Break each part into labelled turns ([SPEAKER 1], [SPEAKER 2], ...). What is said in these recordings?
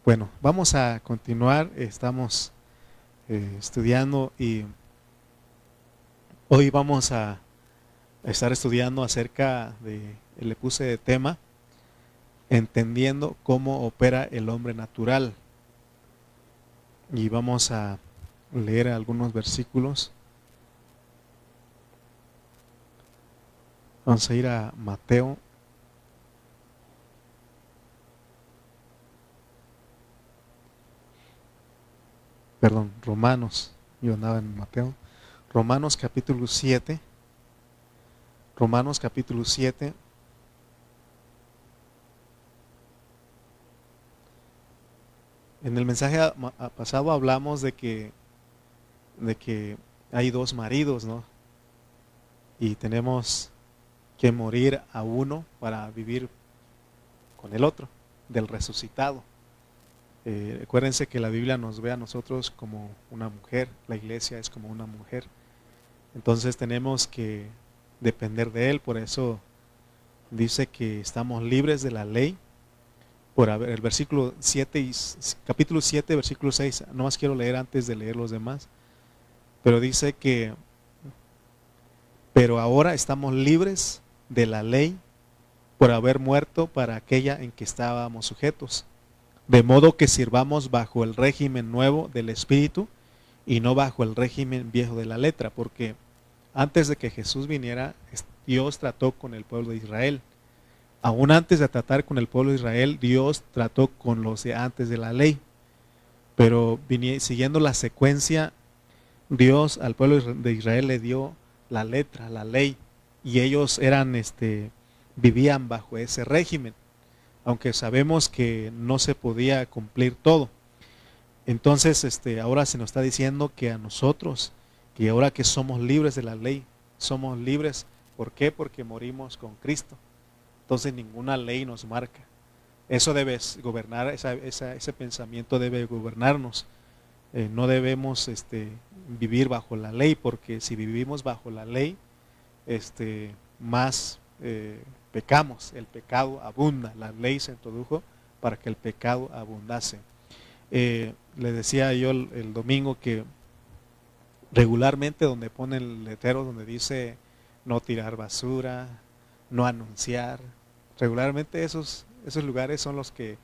[SPEAKER 1] Bueno, vamos a continuar. Estamos estudiando y hoy vamos a estar estudiando acerca de, le puse de tema, entendiendo cómo opera el hombre natural. Y vamos a leer algunos versículos. Vamos a ir a Mateo. Perdón, Romanos. Yo andaba en Mateo. Romanos capítulo 7. Romanos capítulo 7. En el mensaje pasado hablamos de que hay dos maridos, ¿no? Y tenemos que morir a uno para vivir con el otro, del resucitado. Acuérdense que la Biblia nos ve a nosotros como una mujer, la iglesia es como una mujer. Entonces tenemos que depender de Él, por eso dice que estamos libres de la ley. Por el versículo 7, capítulo 7, versículo 6, no más quiero leer antes de leer los demás, pero dice que, pero ahora estamos libres de la ley por haber muerto para aquella en que estábamos sujetos, de modo que sirvamos bajo el régimen nuevo del Espíritu y no bajo el régimen viejo de la letra, porque antes de que Jesús viniera, Dios trató con el pueblo de Israel. Aún antes de tratar con el pueblo de Israel, Dios trató con los de antes de la ley. Pero siguiendo la secuencia, Dios al pueblo de Israel le dio la letra, la ley, y ellos vivían bajo ese régimen, aunque sabemos que no se podía cumplir todo. Entonces, ahora se nos está diciendo que a nosotros, que ahora que somos libres de la ley, somos libres. ¿Por qué? Porque morimos con Cristo. Entonces ninguna ley nos marca. Eso debe gobernar, ese pensamiento debe gobernarnos. No debemos vivir bajo la ley, porque si vivimos bajo la ley, más pecamos. El pecado abunda. La ley se introdujo para que el pecado abundase. Le decía yo el domingo que regularmente donde ponen letreros donde dice no tirar basura, no anunciar, regularmente esos lugares son los que,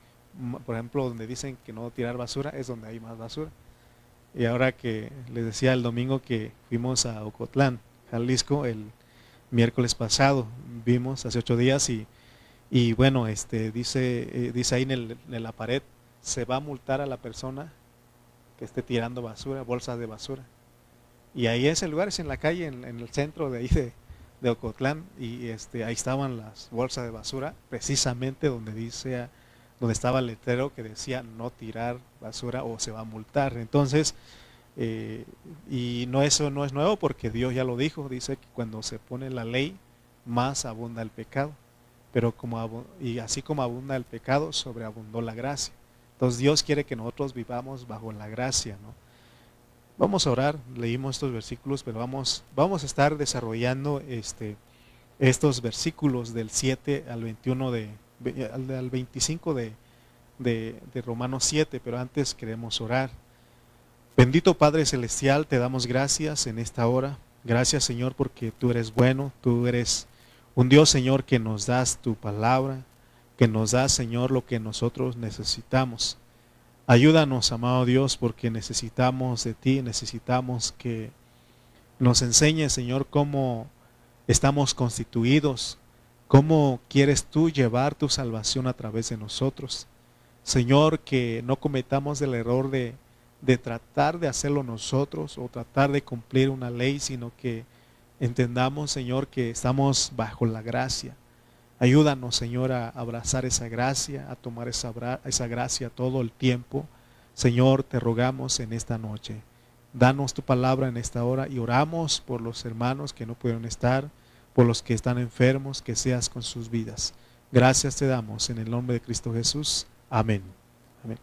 [SPEAKER 1] por ejemplo, donde dicen que no tirar basura, es donde hay más basura. Y ahora que les decía el domingo que fuimos a Ocotlán, Jalisco, el miércoles pasado, vimos hace 8 días y bueno, dice ahí en la pared, se va a multar a la persona que esté tirando basura, bolsas de basura. Y ahí ese lugar es en la calle, en el centro de ahí de Ocotlán, y ahí estaban las bolsas de basura, precisamente donde estaba el letrero que decía no tirar basura o se va a multar. Entonces, y no, eso no es nuevo porque Dios ya lo dijo, dice que cuando se pone la ley, más abunda el pecado. Pero y así como abunda el pecado, sobreabundó la gracia. Entonces Dios quiere que nosotros vivamos bajo la gracia, ¿no? Vamos a orar, leímos estos versículos, pero vamos a estar desarrollando estos versículos del 7 al 21 al 25 de Romanos 7, pero antes queremos orar. Bendito Padre Celestial, te damos gracias en esta hora. Gracias, Señor, porque tú eres bueno, tú eres un Dios, Señor, que nos das tu palabra, que nos das, Señor, lo que nosotros necesitamos. Ayúdanos, amado Dios, porque necesitamos de ti, necesitamos que nos enseñes, Señor, cómo estamos constituidos, cómo quieres tú llevar tu salvación a través de nosotros. Señor, que no cometamos el error de tratar de hacerlo nosotros o tratar de cumplir una ley, sino que entendamos, Señor, que estamos bajo la gracia. Ayúdanos, Señor, a abrazar esa gracia, a tomar esa gracia todo el tiempo. Señor, te rogamos en esta noche. Danos tu palabra en esta hora y oramos por los hermanos que no pudieron estar, por los que están enfermos, que seas con sus vidas. Gracias te damos en el nombre de Cristo Jesús. Amén. Amén.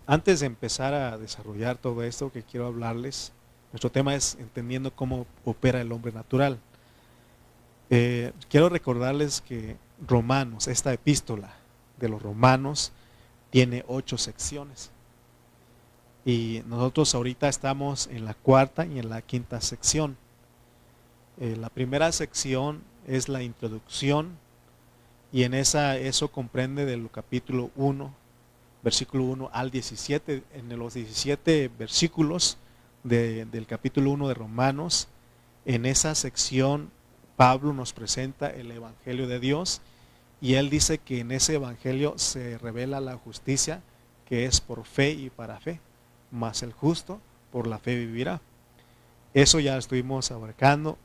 [SPEAKER 1] Antes de empezar a desarrollar todo esto que quiero hablarles, nuestro tema es entendiendo cómo opera el hombre natural. Quiero recordarles que Romanos, esta epístola de los Romanos tiene 8 secciones. Y nosotros ahorita estamos en la cuarta y en la quinta sección. La primera sección es la introducción, y en eso comprende del capítulo 1, versículo 1 al 17. En los 17 versículos del capítulo 1 de Romanos, en esa sección Pablo nos presenta el Evangelio de Dios, y él dice que en ese Evangelio se revela la justicia, que es por fe y para fe, mas el justo por la fe vivirá. Eso ya estuvimos abarcando.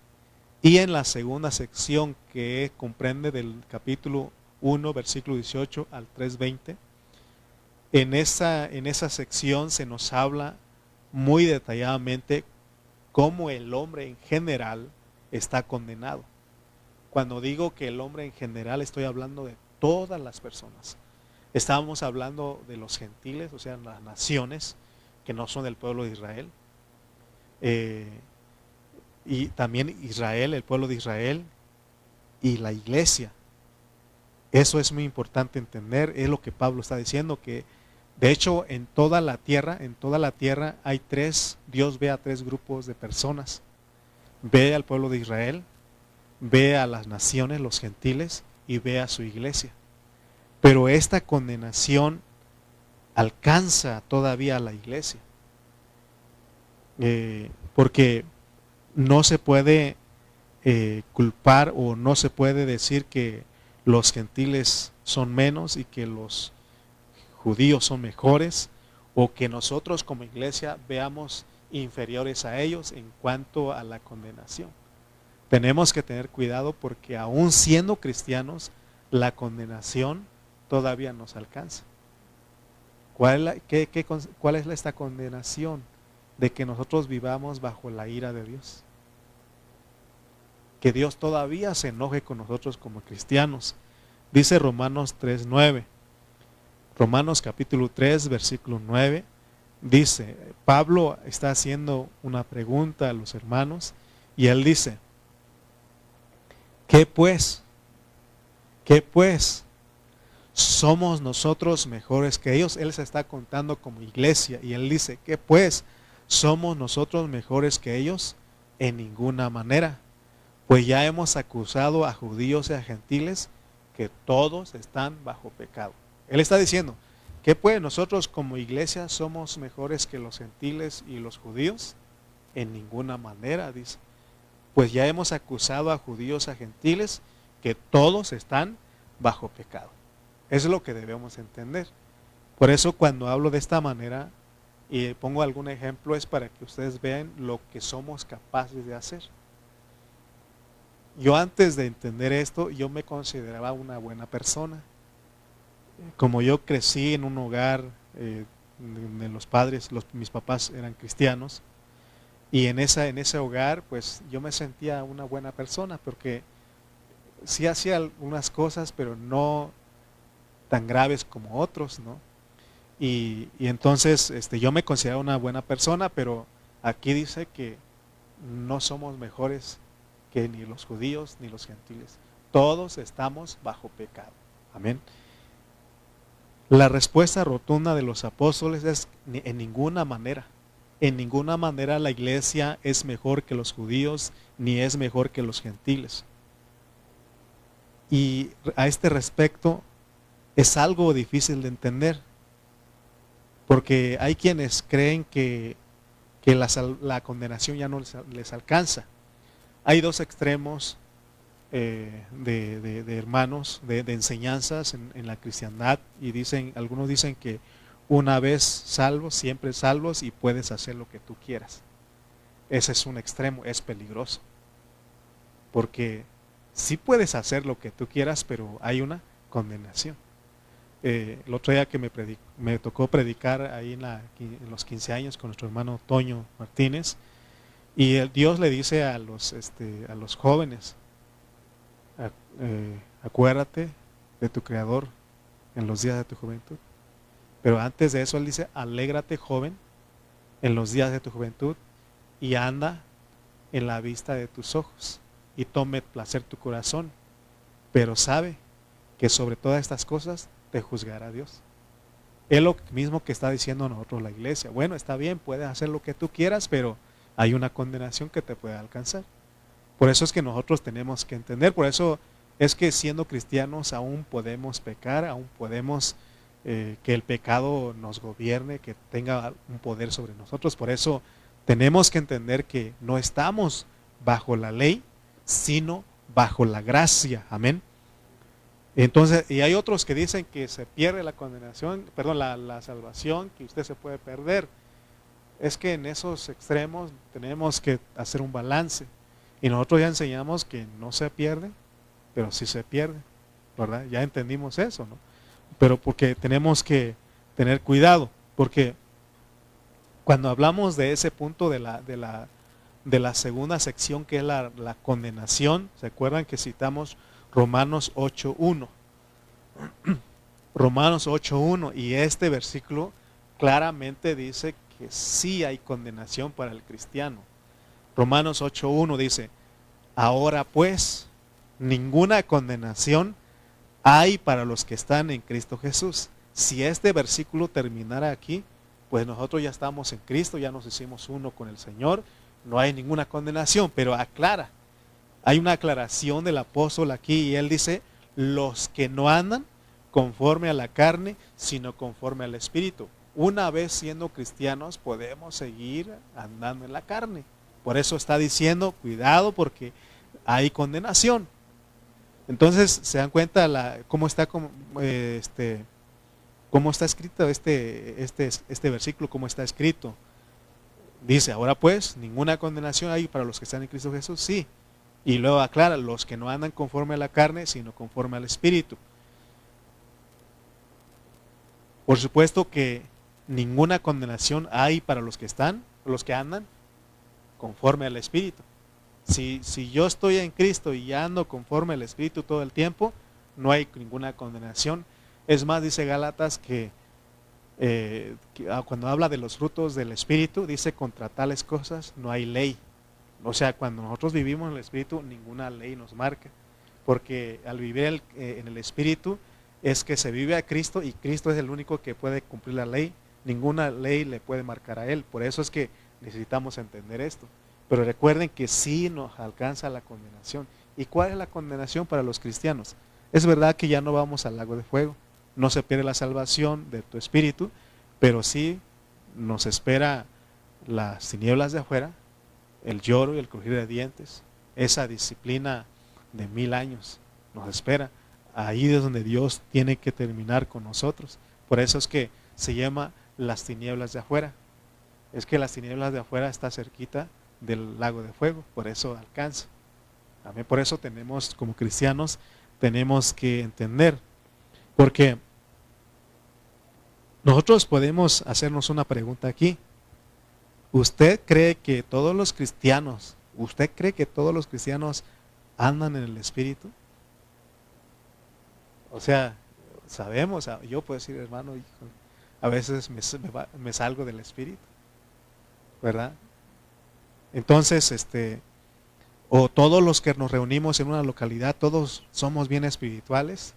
[SPEAKER 1] Y en la segunda sección, que comprende del capítulo 1, versículo 18 al 3:20, en esa sección se nos habla muy detalladamente cómo el hombre en general está condenado. Cuando digo que el hombre en general, estoy hablando de todas las personas. Estábamos hablando de los gentiles, o sea, las naciones que no son del pueblo de Israel. Y también Israel, el pueblo de Israel y la iglesia. Eso es muy importante entender, es lo que Pablo está diciendo, que de hecho en toda la tierra hay Dios ve a 3 grupos de personas. Ve al pueblo de Israel, ve a las naciones, los gentiles, y ve a su iglesia. Pero esta condenación alcanza todavía a la iglesia. Porque no se puede culpar, o no se puede decir que los gentiles son menos y que los judíos son mejores, o que nosotros como iglesia veamos inferiores a ellos en cuanto a la condenación. Tenemos que tener cuidado, porque aún siendo cristianos, la condenación todavía nos alcanza. ¿Cuál es esta condenación? De que nosotros vivamos bajo la ira de Dios. Que Dios todavía se enoje con nosotros como cristianos. Dice Romanos 3:9. Romanos capítulo 3, versículo 9. Dice, Pablo está haciendo una pregunta a los hermanos, y él dice, ¿qué pues? ¿Qué pues? ¿Somos nosotros mejores que ellos? Él se está contando como iglesia, y él dice, ¿qué pues? ¿Somos nosotros mejores que ellos? En ninguna manera. Pues ya hemos acusado a judíos y a gentiles que todos están bajo pecado. Él está diciendo, ¿qué pues? ¿Nosotros como iglesia somos mejores que los gentiles y los judíos? En ninguna manera, dice. Pues ya hemos acusado a judíos y a gentiles que todos están bajo pecado. Eso es lo que debemos entender. Por eso cuando hablo de esta manera y pongo algún ejemplo, es para que ustedes vean lo que somos capaces de hacer. Yo antes de entender esto, yo me consideraba una buena persona. Como yo crecí en un hogar donde los padres, mis papás eran cristianos, y en ese hogar pues yo me sentía una buena persona, porque sí hacía algunas cosas, pero no tan graves como otros, ¿no? Y entonces yo me considero una buena persona, pero aquí dice que no somos mejores que ni los judíos ni los gentiles. Todos estamos bajo pecado. Amén. La respuesta rotunda de los apóstoles es en ninguna manera. En ninguna manera la iglesia es mejor que los judíos, ni es mejor que los gentiles. Y a este respecto es algo difícil de entender, porque hay quienes creen que la condenación ya no les alcanza. Hay 2 extremos de hermanos, de enseñanzas en la cristiandad, y algunos dicen que una vez salvos, siempre salvos, y puedes hacer lo que tú quieras. Ese es un extremo, es peligroso, porque sí puedes hacer lo que tú quieras, pero hay una condenación. El otro día que me tocó predicar ahí en los 15 años con nuestro hermano Toño Martínez, y Dios le dice a los jóvenes, acuérdate de tu Creador en los días de tu juventud. Pero antes de eso Él dice, alégrate joven en los días de tu juventud, y anda en la vista de tus ojos, y tome placer tu corazón, pero sabe que sobre todas estas cosas te juzgará Dios. Es lo mismo que está diciendo nosotros la iglesia. Bueno, está bien, puedes hacer lo que tú quieras, pero hay una condenación que te puede alcanzar. Por eso es que nosotros tenemos que entender, por eso es que siendo cristianos aún podemos pecar, aún podemos que el pecado nos gobierne, que tenga un poder sobre nosotros. Por eso tenemos que entender que no estamos bajo la ley, sino bajo la gracia. Amén. Entonces, y hay otros que dicen que se pierde la condenación, perdón, la salvación, que usted se puede perder. Es que en esos extremos tenemos que hacer un balance. Y nosotros ya enseñamos que no se pierde, pero sí se pierde, ¿verdad? Ya entendimos eso, ¿no? Pero porque tenemos que tener cuidado, porque cuando hablamos de ese punto de la segunda sección, que es la condenación, ¿se acuerdan que citamos Romanos 8.1? Romanos 8.1, y este versículo claramente dice que sí hay condenación para el cristiano. Romanos 8.1 dice, ahora pues, ninguna condenación hay para los que están en Cristo Jesús. Si este versículo terminara aquí, pues nosotros ya estamos en Cristo, ya nos hicimos uno con el Señor, no hay ninguna condenación, pero aclara, hay una aclaración del apóstol aquí y él dice, los que no andan conforme a la carne, sino conforme al Espíritu. Una vez siendo cristianos podemos seguir andando en la carne. Por eso está diciendo, cuidado porque hay condenación. Entonces, ¿se dan cuenta cómo está escrito este versículo? ¿Cómo está escrito? Dice, ahora pues, ninguna condenación hay para los que están en Cristo Jesús, sí. Y luego aclara, los que no andan conforme a la carne, sino conforme al Espíritu. Por supuesto que ninguna condenación hay para los que andan conforme al Espíritu. Si yo estoy en Cristo y ando conforme al Espíritu todo el tiempo, no hay ninguna condenación. Es más, dice Gálatas que cuando habla de los frutos del Espíritu, dice contra tales cosas no hay ley. O sea, cuando nosotros vivimos en el Espíritu, ninguna ley nos marca. Porque al vivir en el Espíritu es que se vive a Cristo y Cristo es el único que puede cumplir la ley. Ninguna ley le puede marcar a Él. Por eso es que necesitamos entender esto. Pero recuerden que sí nos alcanza la condenación. ¿Y cuál es la condenación para los cristianos? Es verdad que ya no vamos al lago de fuego. No se pierde la salvación de tu espíritu, pero sí nos espera las tinieblas de afuera, el lloro y el crujir de dientes, esa disciplina de 1000 años nos espera. Ahí es donde Dios tiene que terminar con nosotros. Por eso es que se llama las tinieblas de afuera. Es que las tinieblas de afuera está cerquita del lago de fuego, por eso alcanza. Amén. Por eso tenemos, como cristianos, tenemos que entender, porque nosotros podemos hacernos una pregunta aquí. ¿Usted cree que todos los cristianos andan en el Espíritu? O sea, sabemos, yo puedo decir, hermano, a veces me salgo del Espíritu, ¿verdad? Entonces, o todos los que nos reunimos en una localidad, todos somos bien espirituales.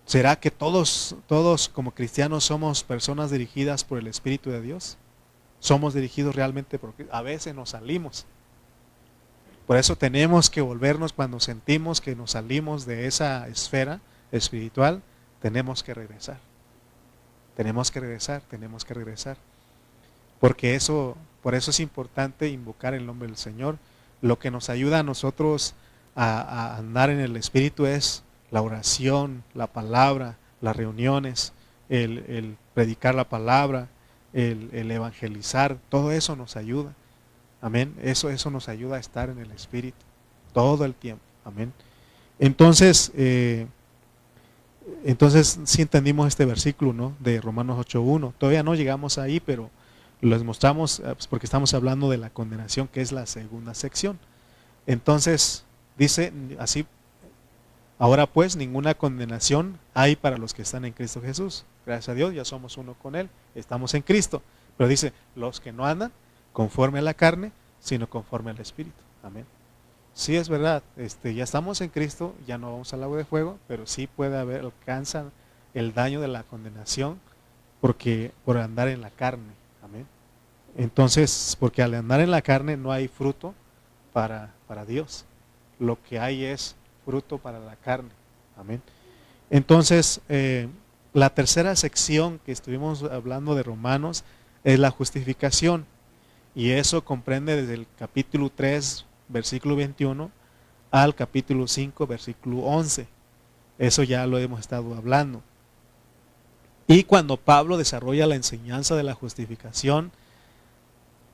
[SPEAKER 1] ¿Será que todos como cristianos somos personas dirigidas por el Espíritu de Dios? Somos dirigidos realmente porque a veces nos salimos. Por eso tenemos que volvernos cuando sentimos que nos salimos de esa esfera espiritual, tenemos que regresar. Tenemos que regresar. Porque por eso es importante invocar el nombre del Señor. Lo que nos ayuda a nosotros a andar en el Espíritu es la oración, la palabra, las reuniones, el predicar la palabra, el evangelizar, todo eso nos ayuda. Amén. Eso nos ayuda a estar en el Espíritu todo el tiempo. Amén. Entonces sí entendimos este versículo, ¿no? De Romanos 8.1. Todavía no llegamos ahí, pero les mostramos porque estamos hablando de la condenación, que es la segunda sección. Entonces dice así: ahora pues ninguna condenación hay para los que están en Cristo Jesús. Gracias a Dios ya somos uno con Él, estamos en Cristo. Pero dice, los que no andan conforme a la carne, sino conforme al Espíritu. Amén. sí es verdad, ya estamos en Cristo, ya no vamos al lago de fuego, pero sí puede haber, alcanza el daño de la condenación porque por andar en la carne. Amén. Entonces, porque al andar en la carne no hay fruto para Dios. Lo que hay es fruto para la carne. Amén. Entonces, la tercera sección que estuvimos hablando de Romanos es la justificación. Y eso comprende desde el capítulo 3, versículo 21, al capítulo 5, versículo 11. Eso ya lo hemos estado hablando. Y cuando Pablo desarrolla la enseñanza de la justificación,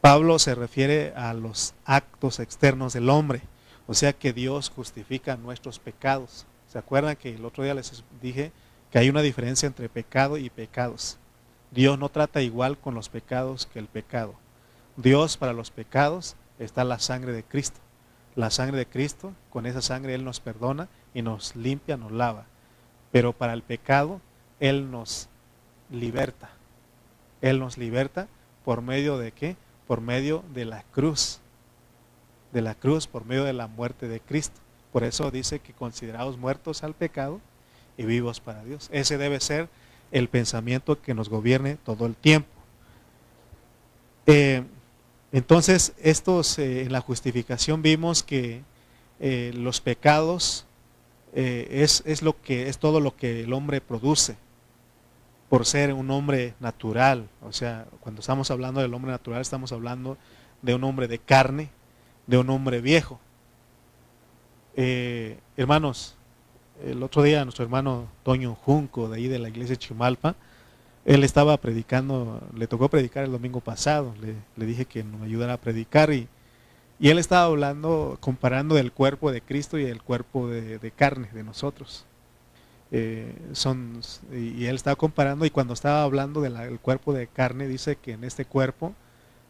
[SPEAKER 1] Pablo se refiere a los actos externos del hombre. O sea que Dios justifica nuestros pecados. ¿Se acuerdan que el otro día les dije que hay una diferencia entre pecado y pecados? Dios no trata igual con los pecados que el pecado. Dios, para los pecados está la sangre de Cristo. La sangre de Cristo, con esa sangre Él nos perdona y nos limpia, nos lava. Pero para el pecado, Él nos liberta. Él nos liberta por medio de ¿qué? Por medio de la cruz. De la cruz, por medio de la muerte de Cristo. Por eso dice que considerados muertos al pecado y vivos para Dios. Ese debe ser el pensamiento que nos gobierne todo el tiempo. Entonces, en la justificación vimos que los pecados es todo lo que el hombre produce por ser un hombre natural. O sea, cuando estamos hablando del hombre natural, estamos hablando de un hombre de carne, de un hombre viejo. Hermanos, el otro día nuestro hermano Toño Junco, de ahí de la iglesia de Chimalpa, él estaba predicando, le tocó predicar el domingo pasado, le dije que me ayudara a predicar y él estaba hablando, comparando el cuerpo de Cristo y el cuerpo de carne de nosotros. Y él estaba comparando y cuando estaba hablando del cuerpo de carne, dice que en este cuerpo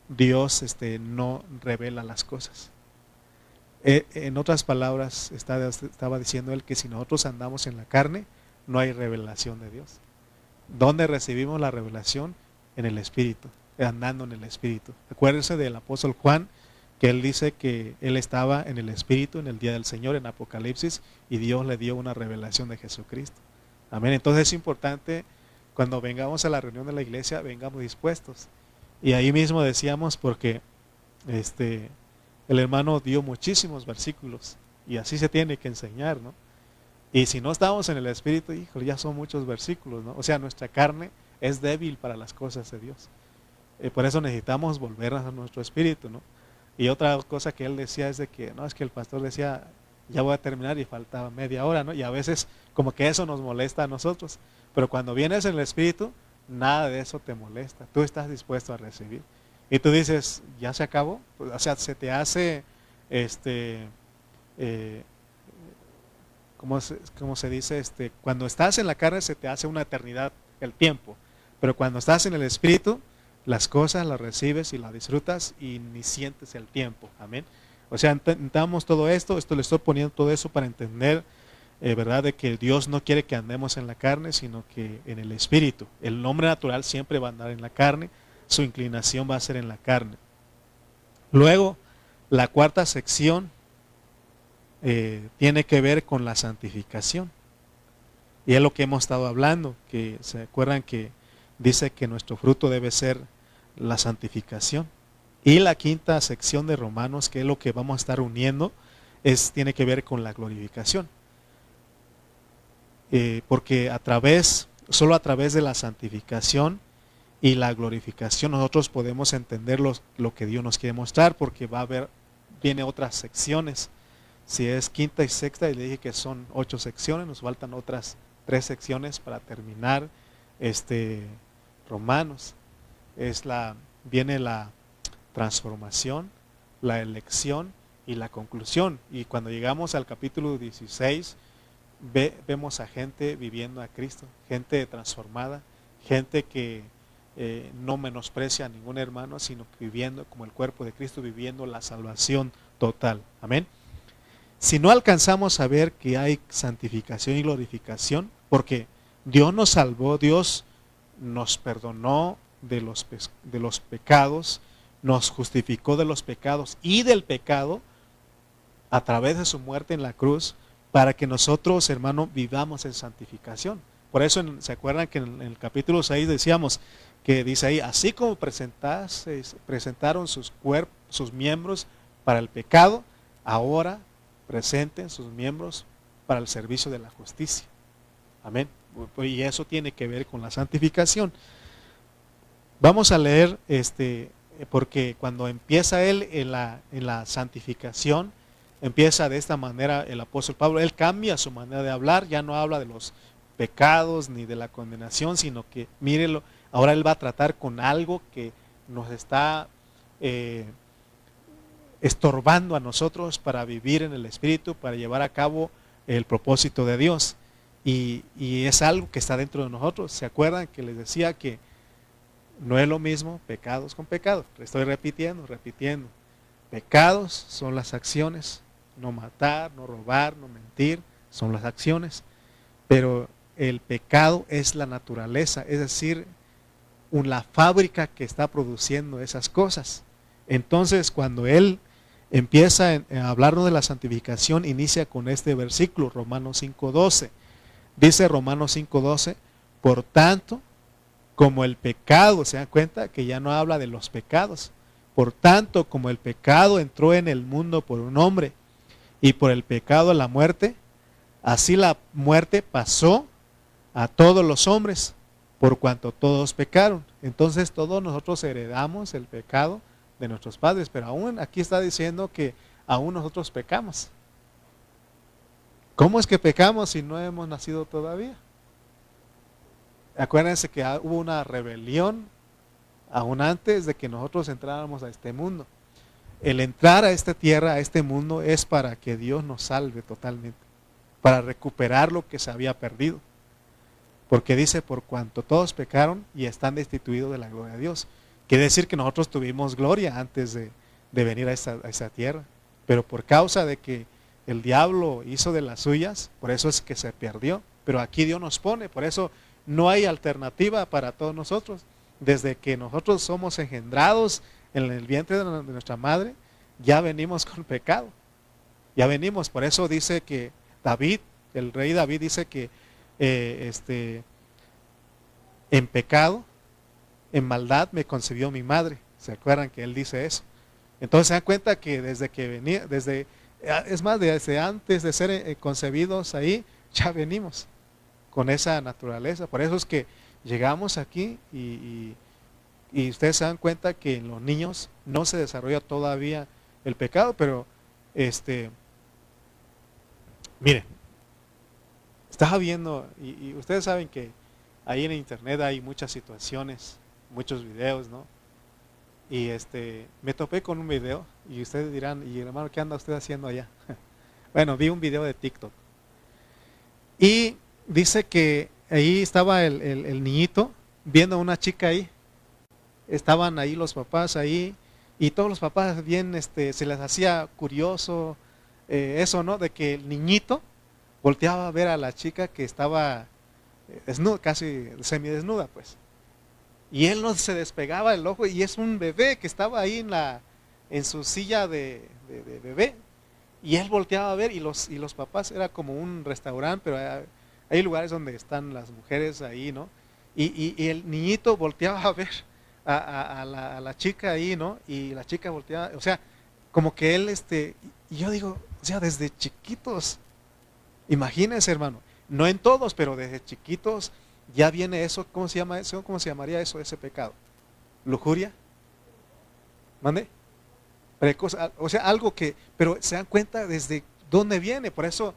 [SPEAKER 1] Dios no revela las cosas. En otras palabras, estaba diciendo él que si nosotros andamos en la carne, no hay revelación de Dios. ¿Dónde recibimos la revelación? En el Espíritu, andando en el Espíritu. Acuérdense del apóstol Juan, que él dice que él estaba en el Espíritu en el día del Señor, en Apocalipsis, y Dios le dio una revelación de Jesucristo. Amén. Entonces es importante, cuando vengamos a la reunión de la iglesia, vengamos dispuestos. Y ahí mismo decíamos, porque el hermano dio muchísimos versículos, y así se tiene que enseñar, ¿no? Y si no estamos en el Espíritu, híjole, ya son muchos versículos, ¿no? O sea, nuestra carne es débil para las cosas de Dios. Por eso necesitamos volver a nuestro espíritu, ¿no? Y otra cosa que él decía es de que, no, es que el pastor decía, ya voy a terminar y faltaba media hora, ¿no? Y a veces como que eso nos molesta a nosotros. Pero cuando vienes en el Espíritu, nada de eso te molesta. Tú estás dispuesto a recibir. Y tú dices, ¿ya se acabó? O sea, se te hace, ¿cómo se dice? Cuando estás en la carne se te hace una eternidad el tiempo. Pero cuando estás en el Espíritu, las cosas las recibes y las disfrutas y ni sientes el tiempo. Amén. O sea, entendamos todo esto le estoy poniendo todo eso para entender, ¿verdad? De que Dios no quiere que andemos en la carne, sino que en el Espíritu. El hombre natural siempre va a andar en la carne, su inclinación va a ser en la carne. Luego, la cuarta sección tiene que ver con la santificación. Y es lo que hemos estado hablando, que se acuerdan que dice que nuestro fruto debe ser la santificación. Y la quinta sección de Romanos, que es lo que vamos a estar uniendo, tiene que ver con la glorificación. Porque solo a través de la santificación y la glorificación nosotros podemos entender lo que Dios nos quiere mostrar, porque viene otras secciones. Si es quinta y sexta, y le dije que son 8 secciones, nos faltan otras 3 secciones para terminar Romanos. Viene la transformación, la elección y la conclusión. Y cuando llegamos al capítulo 16, vemos a gente viviendo a Cristo, gente transformada, gente que no menosprecia a ningún hermano, sino que viviendo como el cuerpo de Cristo, viviendo la salvación total. Amén. Si no alcanzamos a ver que hay santificación y glorificación, porque Dios nos salvó, Dios nos perdonó de los pecados, nos justificó de los pecados y del pecado, a través de su muerte en la cruz, para que nosotros, hermano, vivamos en santificación. Por eso, ¿se acuerdan que en el capítulo 6 decíamos que dice ahí, así como presentaron sus miembros para el pecado, ahora presenten sus miembros para el servicio de la justicia? Amén. Y eso tiene que ver con la santificación. Vamos a leer, porque cuando empieza él en la santificación, empieza de esta manera el apóstol Pablo. Él cambia su manera de hablar, ya no habla de los pecados ni de la condenación, sino que, mírelo, ahora él va a tratar con algo que nos está estorbando a nosotros para vivir en el Espíritu, para llevar a cabo el propósito de Dios. Y es algo que está dentro de nosotros. ¿Se acuerdan que les decía que no es lo mismo pecados con pecados? Estoy repitiendo. Pecados son las acciones, no matar, no robar, no mentir, son las acciones. Pero el pecado es la naturaleza, es decir, la fábrica que está produciendo esas cosas. Entonces, cuando él empieza a hablarnos de la santificación, inicia con este versículo, Romanos 5:12. Dice Romanos 5:12, por tanto, como el pecado, ¿se dan cuenta? Que ya no habla de los pecados. Por tanto, como el pecado entró en el mundo por un hombre, y por el pecado la muerte, así la muerte pasó a todos los hombres, por cuanto todos pecaron. Entonces todos nosotros heredamos el pecado de nuestros padres, pero aún aquí está diciendo que aún nosotros pecamos. ¿Cómo es que pecamos si no hemos nacido todavía? Acuérdense que hubo una rebelión aún antes de que nosotros entráramos a este mundo. El entrar a esta tierra, a este mundo, es para que Dios nos salve totalmente, para recuperar lo que se había perdido. Porque dice, por cuanto todos pecaron y están destituidos de la gloria de Dios. Quiere decir que nosotros tuvimos gloria antes de venir a esta tierra, pero por causa de que el diablo hizo de las suyas, por eso es que se perdió. Pero aquí Dios nos pone, por eso no hay alternativa para todos nosotros. Desde que nosotros somos engendrados en el vientre de nuestra madre, ya venimos con pecado. Ya venimos, por eso dice que David, el rey David dice que en pecado, en maldad me concibió mi madre. ¿Se acuerdan que él dice eso? Entonces se dan cuenta que desde que venía, desde antes de ser concebidos ahí, ya venimos con esa naturaleza. Por eso es que llegamos aquí y ustedes se dan cuenta que en los niños no se desarrolla todavía el pecado, pero miren, estaba viendo, y ustedes saben que ahí en internet hay muchas situaciones, muchos videos, ¿no? Y me topé con un video y ustedes dirán, y hermano, ¿qué anda usted haciendo allá? Bueno, vi un video de TikTok y dice que ahí estaba el niñito viendo a una chica ahí. Estaban ahí los papás ahí y todos los papás bien se les hacía curioso eso, ¿no? De que el niñito volteaba a ver a la chica que estaba desnuda, casi semidesnuda, pues. Y él no se despegaba el ojo, y es un bebé que estaba ahí en su silla de bebé. Y él volteaba a ver, y los papás, era como un restaurante, pero hay lugares donde están las mujeres ahí, ¿no? Y el niñito volteaba a ver a la chica ahí, ¿no? Y la chica volteaba, o sea, como que él, y yo digo, o sea, desde chiquitos, imagínense, hermano, no en todos, pero desde chiquitos ya viene eso. ¿Cómo se llama eso? ¿Cómo se llamaría eso, ese pecado? ¿Lujuria? ¿Mande? O sea, algo que, pero se dan cuenta desde dónde viene. Por eso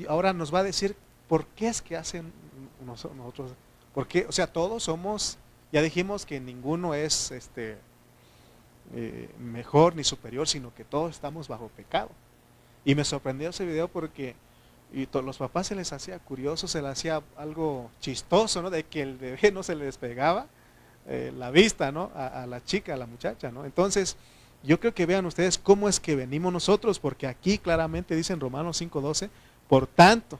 [SPEAKER 1] ahora nos va a decir por qué es que hacen nosotros. Porque, o sea, todos somos, ya dijimos que ninguno es mejor ni superior, sino que todos estamos bajo pecado. Y me sorprendió ese video porque los papás se les hacía curioso, se les hacía algo chistoso, ¿no? De que el bebé no se le despegaba la vista, ¿no? A la chica, a la muchacha, ¿no? Entonces, yo creo que vean ustedes cómo es que venimos nosotros, porque aquí claramente dice en Romanos 5:12, por tanto,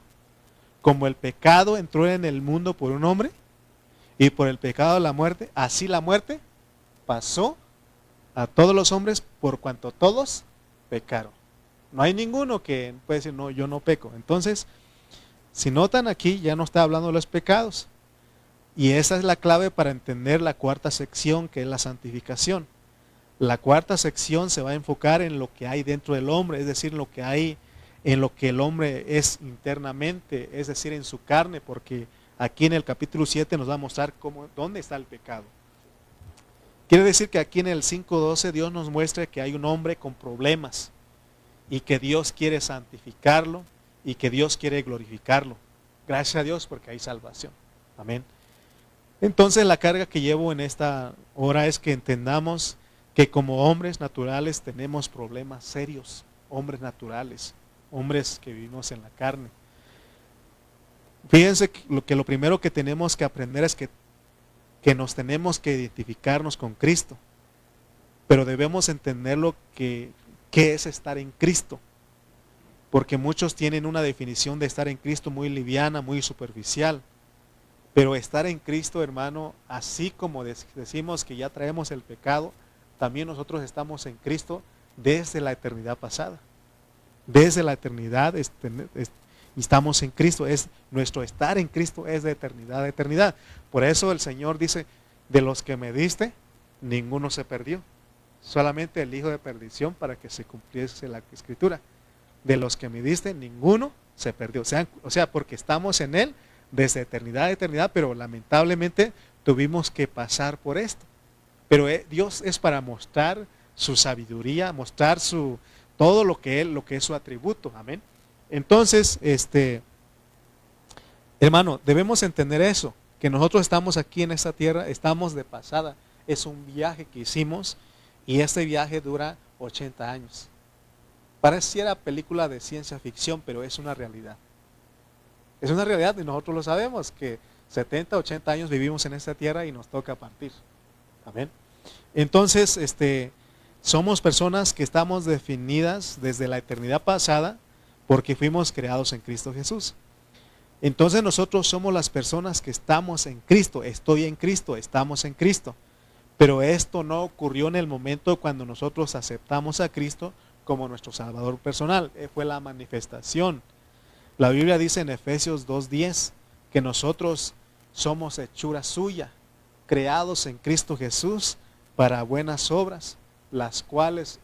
[SPEAKER 1] como el pecado entró en el mundo por un hombre, y por el pecado la muerte, así la muerte pasó a todos los hombres por cuanto todos pecaron. No hay ninguno que puede decir, no, yo no peco. Entonces, si notan aquí, ya no está hablando de los pecados. Y esa es la clave para entender la cuarta sección, que es la santificación. La cuarta sección se va a enfocar en lo que hay dentro del hombre, es decir, lo que hay, en lo que el hombre es internamente, es decir, en su carne, porque aquí en el capítulo 7 nos va a mostrar dónde está el pecado. Quiere decir que aquí en el 5:12 Dios nos muestra que hay un hombre con problemas y que Dios quiere santificarlo y que Dios quiere glorificarlo. Gracias a Dios porque hay salvación. Amén. Entonces la carga que llevo en esta hora es que entendamos que como hombres naturales tenemos problemas serios, hombres naturales, hombres que vivimos en la carne. Fíjense que lo primero que tenemos que aprender es que nos tenemos que identificarnos con Cristo, pero debemos entender qué es estar en Cristo, porque muchos tienen una definición de estar en Cristo muy liviana, muy superficial. Pero estar en Cristo, hermano, así como decimos que ya traemos el pecado, también nosotros estamos en Cristo desde la eternidad pasada. Desde la eternidad estamos en Cristo. Nuestro estar en Cristo es de eternidad a eternidad. Por eso el Señor dice, de los que me diste, ninguno se perdió. Solamente el hijo de perdición para que se cumpliese la Escritura. De los que me diste, ninguno se perdió. O sea, porque estamos en Él desde eternidad a eternidad, pero lamentablemente tuvimos que pasar por esto. Pero Dios es para mostrar su sabiduría, mostrar todo lo que es su atributo. Amén. Entonces, hermano, debemos entender eso, que nosotros estamos aquí en esta tierra, estamos de pasada. Es un viaje que hicimos y este viaje dura 80 años. Pareciera película de ciencia ficción, pero es una realidad. Es una realidad y nosotros lo sabemos, que 70, 80 años vivimos en esta tierra y nos toca partir. Amén. Entonces, somos personas que estamos definidas desde la eternidad pasada porque fuimos creados en Cristo Jesús. Entonces nosotros somos las personas que estamos en Cristo. Estoy en Cristo, estamos en Cristo. Pero esto no ocurrió en el momento cuando nosotros aceptamos a Cristo como nuestro Salvador personal. Fue la manifestación. La Biblia dice en Efesios 2:10 que nosotros somos hechura suya, creados en Cristo Jesús para buenas obras, las cuales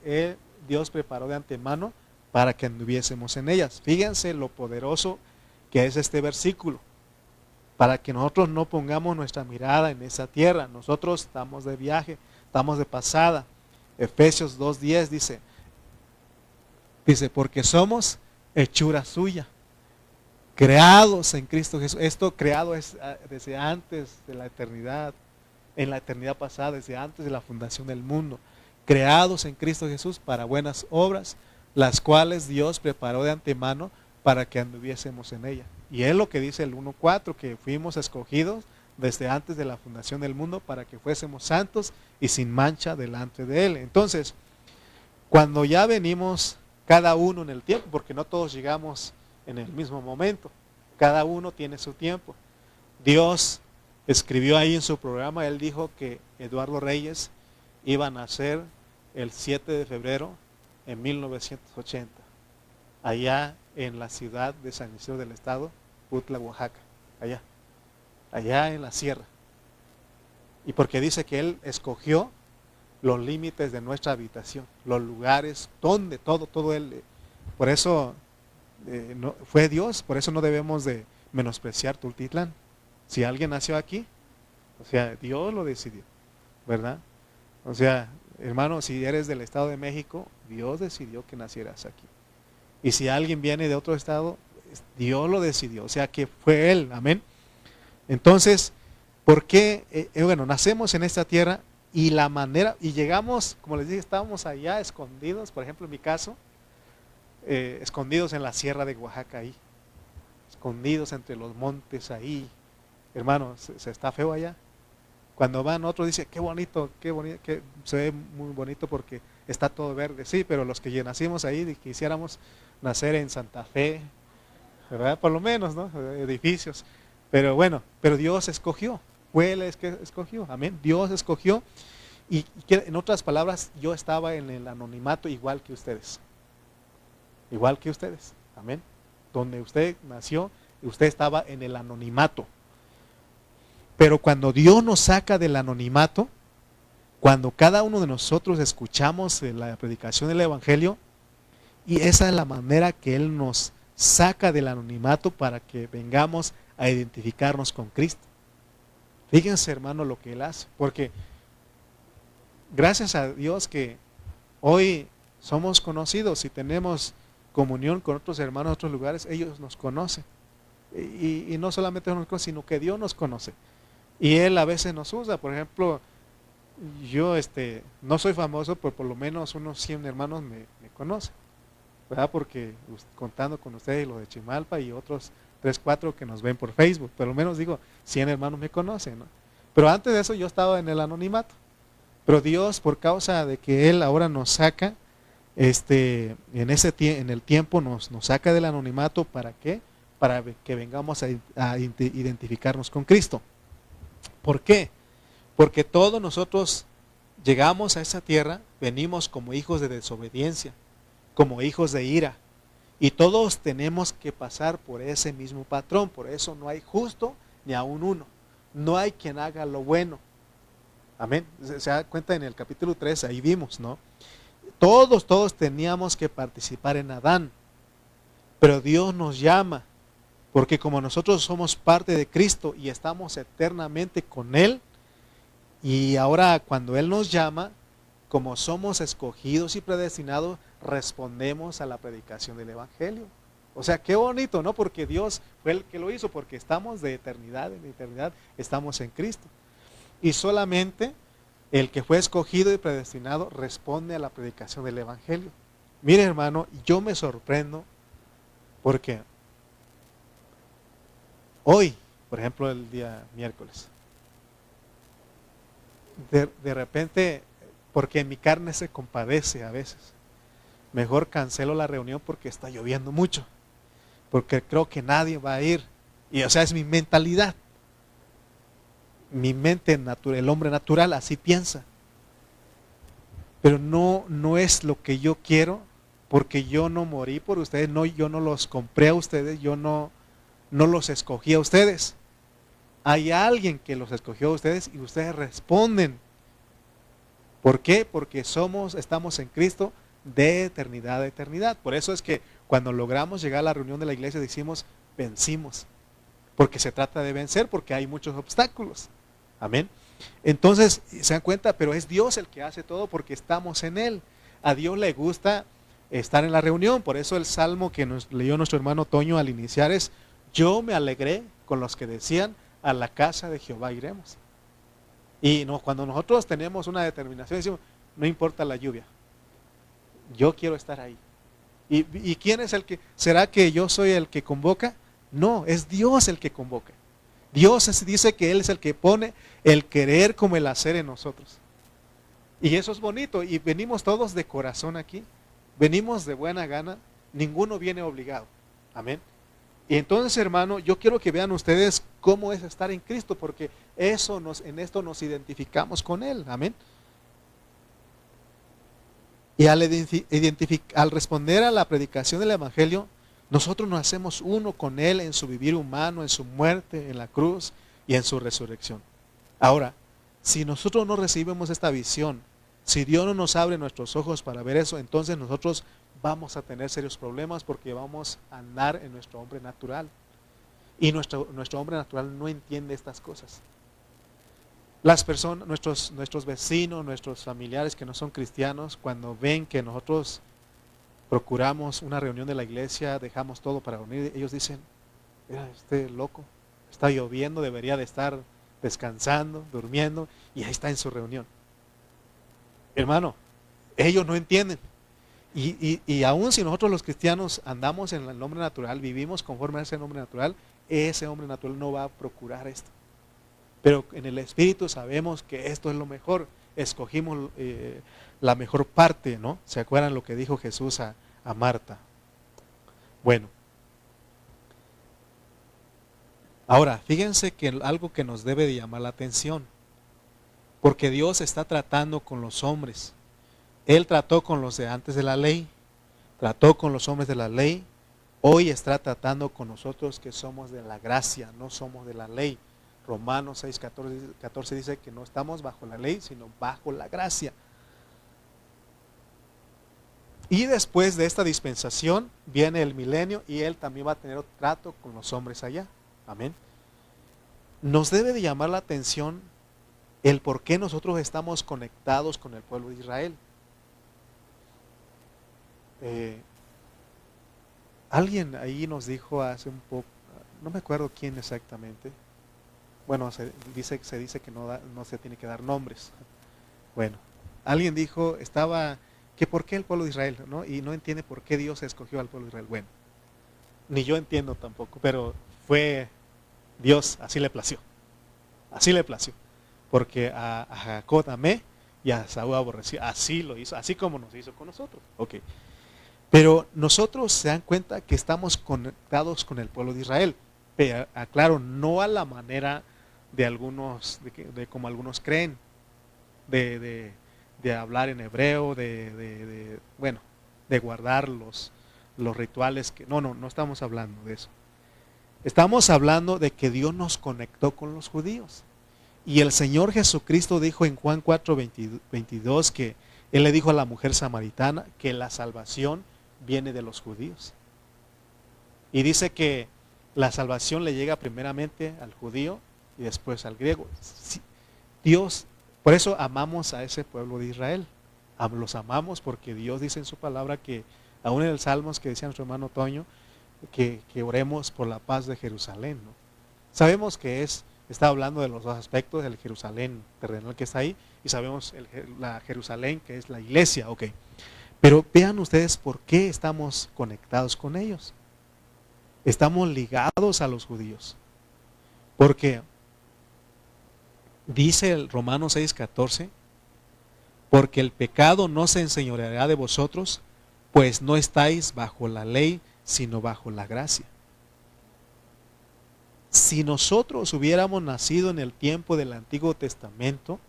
[SPEAKER 1] Dios preparó de antemano para que anduviésemos en ellas. Fíjense lo poderoso que es este versículo, para que nosotros no pongamos nuestra mirada en esa tierra. Nosotros estamos de viaje, estamos de pasada. Efesios 2:10 dice, porque somos hechura suya, creados en Cristo Jesús. Esto creado es desde antes de la eternidad, en la eternidad pasada, desde antes de la fundación del mundo. Creados en Cristo Jesús para buenas obras, las cuales Dios preparó de antemano para que anduviésemos en ella. Y es lo que dice el 1:4, que fuimos escogidos desde antes de la fundación del mundo para que fuésemos santos y sin mancha delante de Él. Entonces, cuando ya venimos cada uno en el tiempo, porque no todos llegamos en el mismo momento, cada uno tiene su tiempo. Dios escribió ahí en su programa, Él dijo que Eduardo Reyes iba a nacer el 7 de febrero en 1980, allá en la ciudad de San Isidro del Estado, Putla, Oaxaca, allá en la sierra. Y porque dice que Él escogió los límites de nuestra habitación, los lugares donde todo Él. Por eso fue Dios, por eso no debemos de menospreciar Tultitlán. Si alguien nació aquí, o sea, Dios lo decidió, ¿verdad? O sea, hermano, si eres del Estado de México, Dios decidió que nacieras aquí. Y si alguien viene de otro estado, Dios lo decidió, o sea que fue Él, amén. Entonces, ¿por qué? Bueno, nacemos en esta tierra y la manera, y llegamos, como les dije, estábamos allá escondidos, por ejemplo en mi caso, escondidos en la sierra de Oaxaca ahí, escondidos entre los montes ahí. Hermano, se está feo allá. Cuando van otros dicen, qué bonito, que se ve muy bonito porque está todo verde. Sí, pero los que ya nacimos ahí, quisiéramos nacer en Santa Fe, ¿verdad? Por lo menos, ¿no? Edificios. Pero bueno, pero Dios escogió, fue Él que escogió, amén. Dios escogió y en otras palabras, yo estaba en el anonimato igual que ustedes. igual que ustedes, amén. Donde usted nació, usted estaba en el anonimato. Pero cuando Dios nos saca del anonimato, cuando cada uno de nosotros escuchamos la predicación del Evangelio, y esa es la manera que Él nos saca del anonimato para que vengamos a identificarnos con Cristo. Fíjense, hermano, lo que Él hace, porque gracias a Dios que hoy somos conocidos y tenemos comunión con otros hermanos de otros lugares, ellos nos conocen. Y no solamente nos conocen, sino que Dios nos conoce. Y Él a veces nos usa. Por ejemplo, yo no soy famoso, pero por lo menos unos 100 hermanos me conocen, ¿verdad? Porque contando con ustedes los de Chimalpa y otros 3, 4 que nos ven por Facebook, por lo menos digo, 100 hermanos me conocen, ¿no? Pero antes de eso yo estaba en el anonimato. Pero Dios, por causa de que Él ahora nos saca, en el tiempo nos saca del anonimato, ¿para qué? Para que vengamos a identificarnos con Cristo. ¿Por qué? Porque todos nosotros llegamos a esa tierra, venimos como hijos de desobediencia, como hijos de ira, y todos tenemos que pasar por ese mismo patrón. Por eso no hay justo ni aun uno, no hay quien haga lo bueno. Amén. Se da cuenta en el capítulo 3, ahí vimos, ¿no? Todos teníamos que participar en Adán, pero Dios nos llama, porque como nosotros somos parte de Cristo y estamos eternamente con Él, y ahora cuando Él nos llama, como somos escogidos y predestinados, respondemos a la predicación del Evangelio. O sea, qué bonito, ¿no? Porque Dios fue el que lo hizo, porque estamos de eternidad en eternidad, estamos en Cristo. Y solamente el que fue escogido y predestinado responde a la predicación del Evangelio. Mire, hermano, yo me sorprendo porque hoy, por ejemplo, el día miércoles, de repente, porque mi carne se compadece a veces, mejor cancelo la reunión porque está lloviendo mucho, porque creo que nadie va a ir. Y o sea, es mi mentalidad. Mi mente natural, el hombre natural así piensa. Pero no es lo que yo quiero, porque yo no morí por ustedes, yo no los compré a ustedes, yo no los escogí a ustedes. Hay alguien que los escogió a ustedes y ustedes responden. ¿Por qué? Porque estamos en Cristo de eternidad a eternidad. Por eso es que cuando logramos llegar a la reunión de la iglesia decimos, vencimos. Porque se trata de vencer, porque hay muchos obstáculos. Amén. Entonces, se dan cuenta, pero es Dios el que hace todo porque estamos en Él. A Dios le gusta estar en la reunión. Por eso el salmo que nos leyó nuestro hermano Toño al iniciar es, yo me alegré con los que decían, a la casa de Jehová iremos. Y cuando nosotros tenemos una determinación, decimos, no importa la lluvia, yo quiero estar ahí. ¿Y quién es el que? ¿Será que yo soy el que convoca? No, es Dios el que convoca. Dios dice que Él es el que pone el querer como el hacer en nosotros. Y eso es bonito. Y venimos todos de corazón aquí. Venimos de buena gana. Ninguno viene obligado. Amén. Y entonces, hermano, yo quiero que vean ustedes cómo es estar en Cristo, porque en esto nos identificamos con Él. Amén. Y al responder a la predicación del Evangelio, nosotros nos hacemos uno con Él en su vivir humano, en su muerte, en la cruz y en su resurrección. Ahora, si nosotros no recibimos esta visión, si Dios no nos abre nuestros ojos para ver eso, entonces nosotros vamos a tener serios problemas porque vamos a andar en nuestro hombre natural. Y nuestro hombre natural no entiende estas cosas. Las personas, nuestros vecinos, nuestros familiares que no son cristianos, cuando ven que nosotros procuramos una reunión de la iglesia, dejamos todo para reunir, ellos dicen, mira, este loco, está lloviendo, debería de estar descansando, durmiendo, y ahí está en su reunión. Hermano, ellos no entienden. Y aún si nosotros los cristianos andamos en el hombre natural, vivimos conforme a ese hombre natural no va a procurar esto. Pero en el Espíritu sabemos que esto es lo mejor. Escogimos la mejor parte, ¿no? ¿Se acuerdan lo que dijo Jesús a Marta? Bueno. Ahora, fíjense que algo que nos debe de llamar la atención. Porque Dios está tratando con los hombres. Él trató con los de antes de la ley. trató con los hombres de la ley, hoy está tratando con nosotros que somos de la gracia, no somos de la ley. Romanos 6, 14 dice que no estamos bajo la ley, sino bajo la gracia. Y después de esta dispensación viene el milenio y Él también va a tener trato con los hombres allá. Amén. Nos debe de llamar la atención el por qué nosotros estamos conectados con el pueblo de Israel. Alguien ahí nos dijo hace un poco, no me acuerdo quién exactamente. Bueno, se dice que no se tiene que dar nombres. Bueno, alguien dijo, que por qué el pueblo de Israel, ¿no? Y no entiende por qué Dios escogió al pueblo de Israel. Bueno, ni yo entiendo tampoco, pero fue Dios, así le plació. Así le plació. Porque a Jacob amé y a Saúl aborrecí. Así lo hizo, así como nos hizo con nosotros. Ok. Pero nosotros se dan cuenta que estamos conectados con el pueblo de Israel. Pero aclaro, no a la manera de algunos, de como algunos creen, de hablar en hebreo, de guardar los rituales. No estamos hablando de eso. Estamos hablando de que Dios nos conectó con los judíos. Y el Señor Jesucristo dijo en Juan 4, 22 que Él le dijo a la mujer samaritana que la salvación viene de los judíos. Y dice que la salvación le llega primeramente al judío y después al griego. Dios, por eso amamos a ese pueblo de Israel. Los amamos porque Dios dice en su palabra que, aún en el Salmos que decía nuestro hermano Toño, que oremos por la paz de Jerusalén, ¿no? Sabemos que está hablando de los dos aspectos, del Jerusalén terrenal que está ahí, y sabemos la Jerusalén que es la iglesia, ok. Pero vean ustedes por qué estamos conectados con ellos. Estamos ligados a los judíos. Porque dice el Romanos 6:14, porque el pecado no se enseñoreará de vosotros, pues no estáis bajo la ley, sino bajo la gracia. Si nosotros hubiéramos nacido en el tiempo del Antiguo Testamento,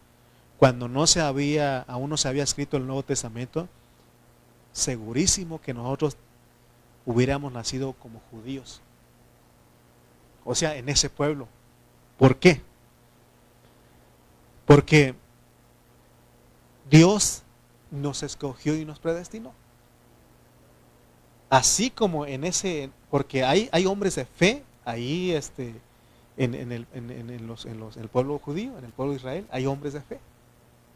[SPEAKER 1] cuando aún no se había escrito el Nuevo Testamento, segurísimo que nosotros hubiéramos nacido como judíos. O sea, en ese pueblo. ¿Por qué? Porque Dios nos escogió y nos predestinó. Así como porque hay hombres de fe ahí en el pueblo judío, en el pueblo de Israel, hay hombres de fe.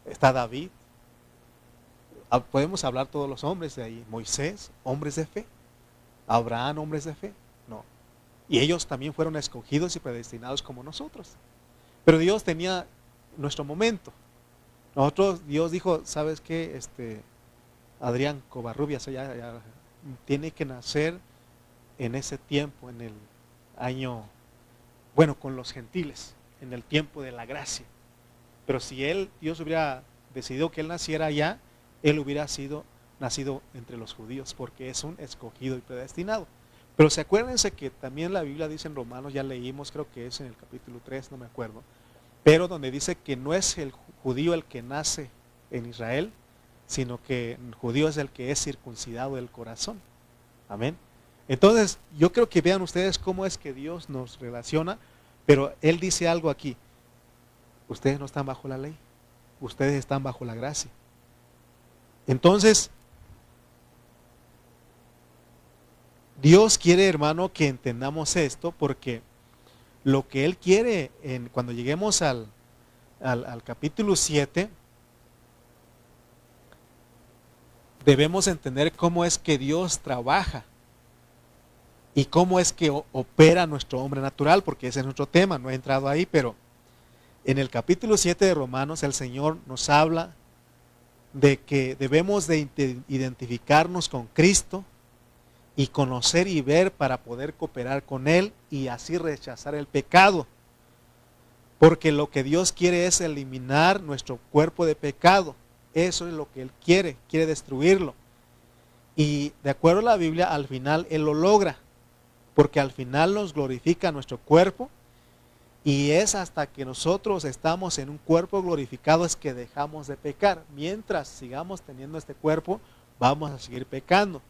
[SPEAKER 1] Está David. Podemos hablar todos los hombres de ahí. Moisés, hombres de fe. Abraham, hombres de fe. No. Y ellos también fueron escogidos y predestinados como nosotros. Pero Dios tenía nuestro momento. Dios dijo, ¿sabes qué? Adrián Covarrubias ya tiene que nacer en ese tiempo, en el año, con los gentiles, en el tiempo de la gracia. Pero si Dios hubiera decidido que él naciera allá, él hubiera nacido entre los judíos, porque es un escogido y predestinado. Pero acuérdense que también la Biblia dice en Romanos, ya leímos, creo que es en el capítulo 3, no me acuerdo, pero donde dice que no es el judío el que nace en Israel, sino que el judío es el que es circuncidado del corazón. Amén. Entonces, yo creo que vean ustedes cómo es que Dios nos relaciona, pero Él dice algo aquí. Ustedes no están bajo la ley, ustedes están bajo la gracia. Entonces, Dios quiere, hermano, que entendamos esto, porque lo que Él quiere, cuando lleguemos al capítulo 7, debemos entender cómo es que Dios trabaja y cómo es que opera nuestro hombre natural, porque ese es nuestro tema, no he entrado ahí, pero en el capítulo 7 de Romanos el Señor nos habla de que debemos de identificarnos con Cristo y conocer y ver para poder cooperar con Él y así rechazar el pecado. Porque lo que Dios quiere es eliminar nuestro cuerpo de pecado. Eso es lo que Él quiere destruirlo. Y de acuerdo a la Biblia, al final Él lo logra. Porque al final nos glorifica nuestro cuerpo. Y es hasta que nosotros estamos en un cuerpo glorificado es que dejamos de pecar. Mientras sigamos teniendo este cuerpo, vamos a seguir pecando.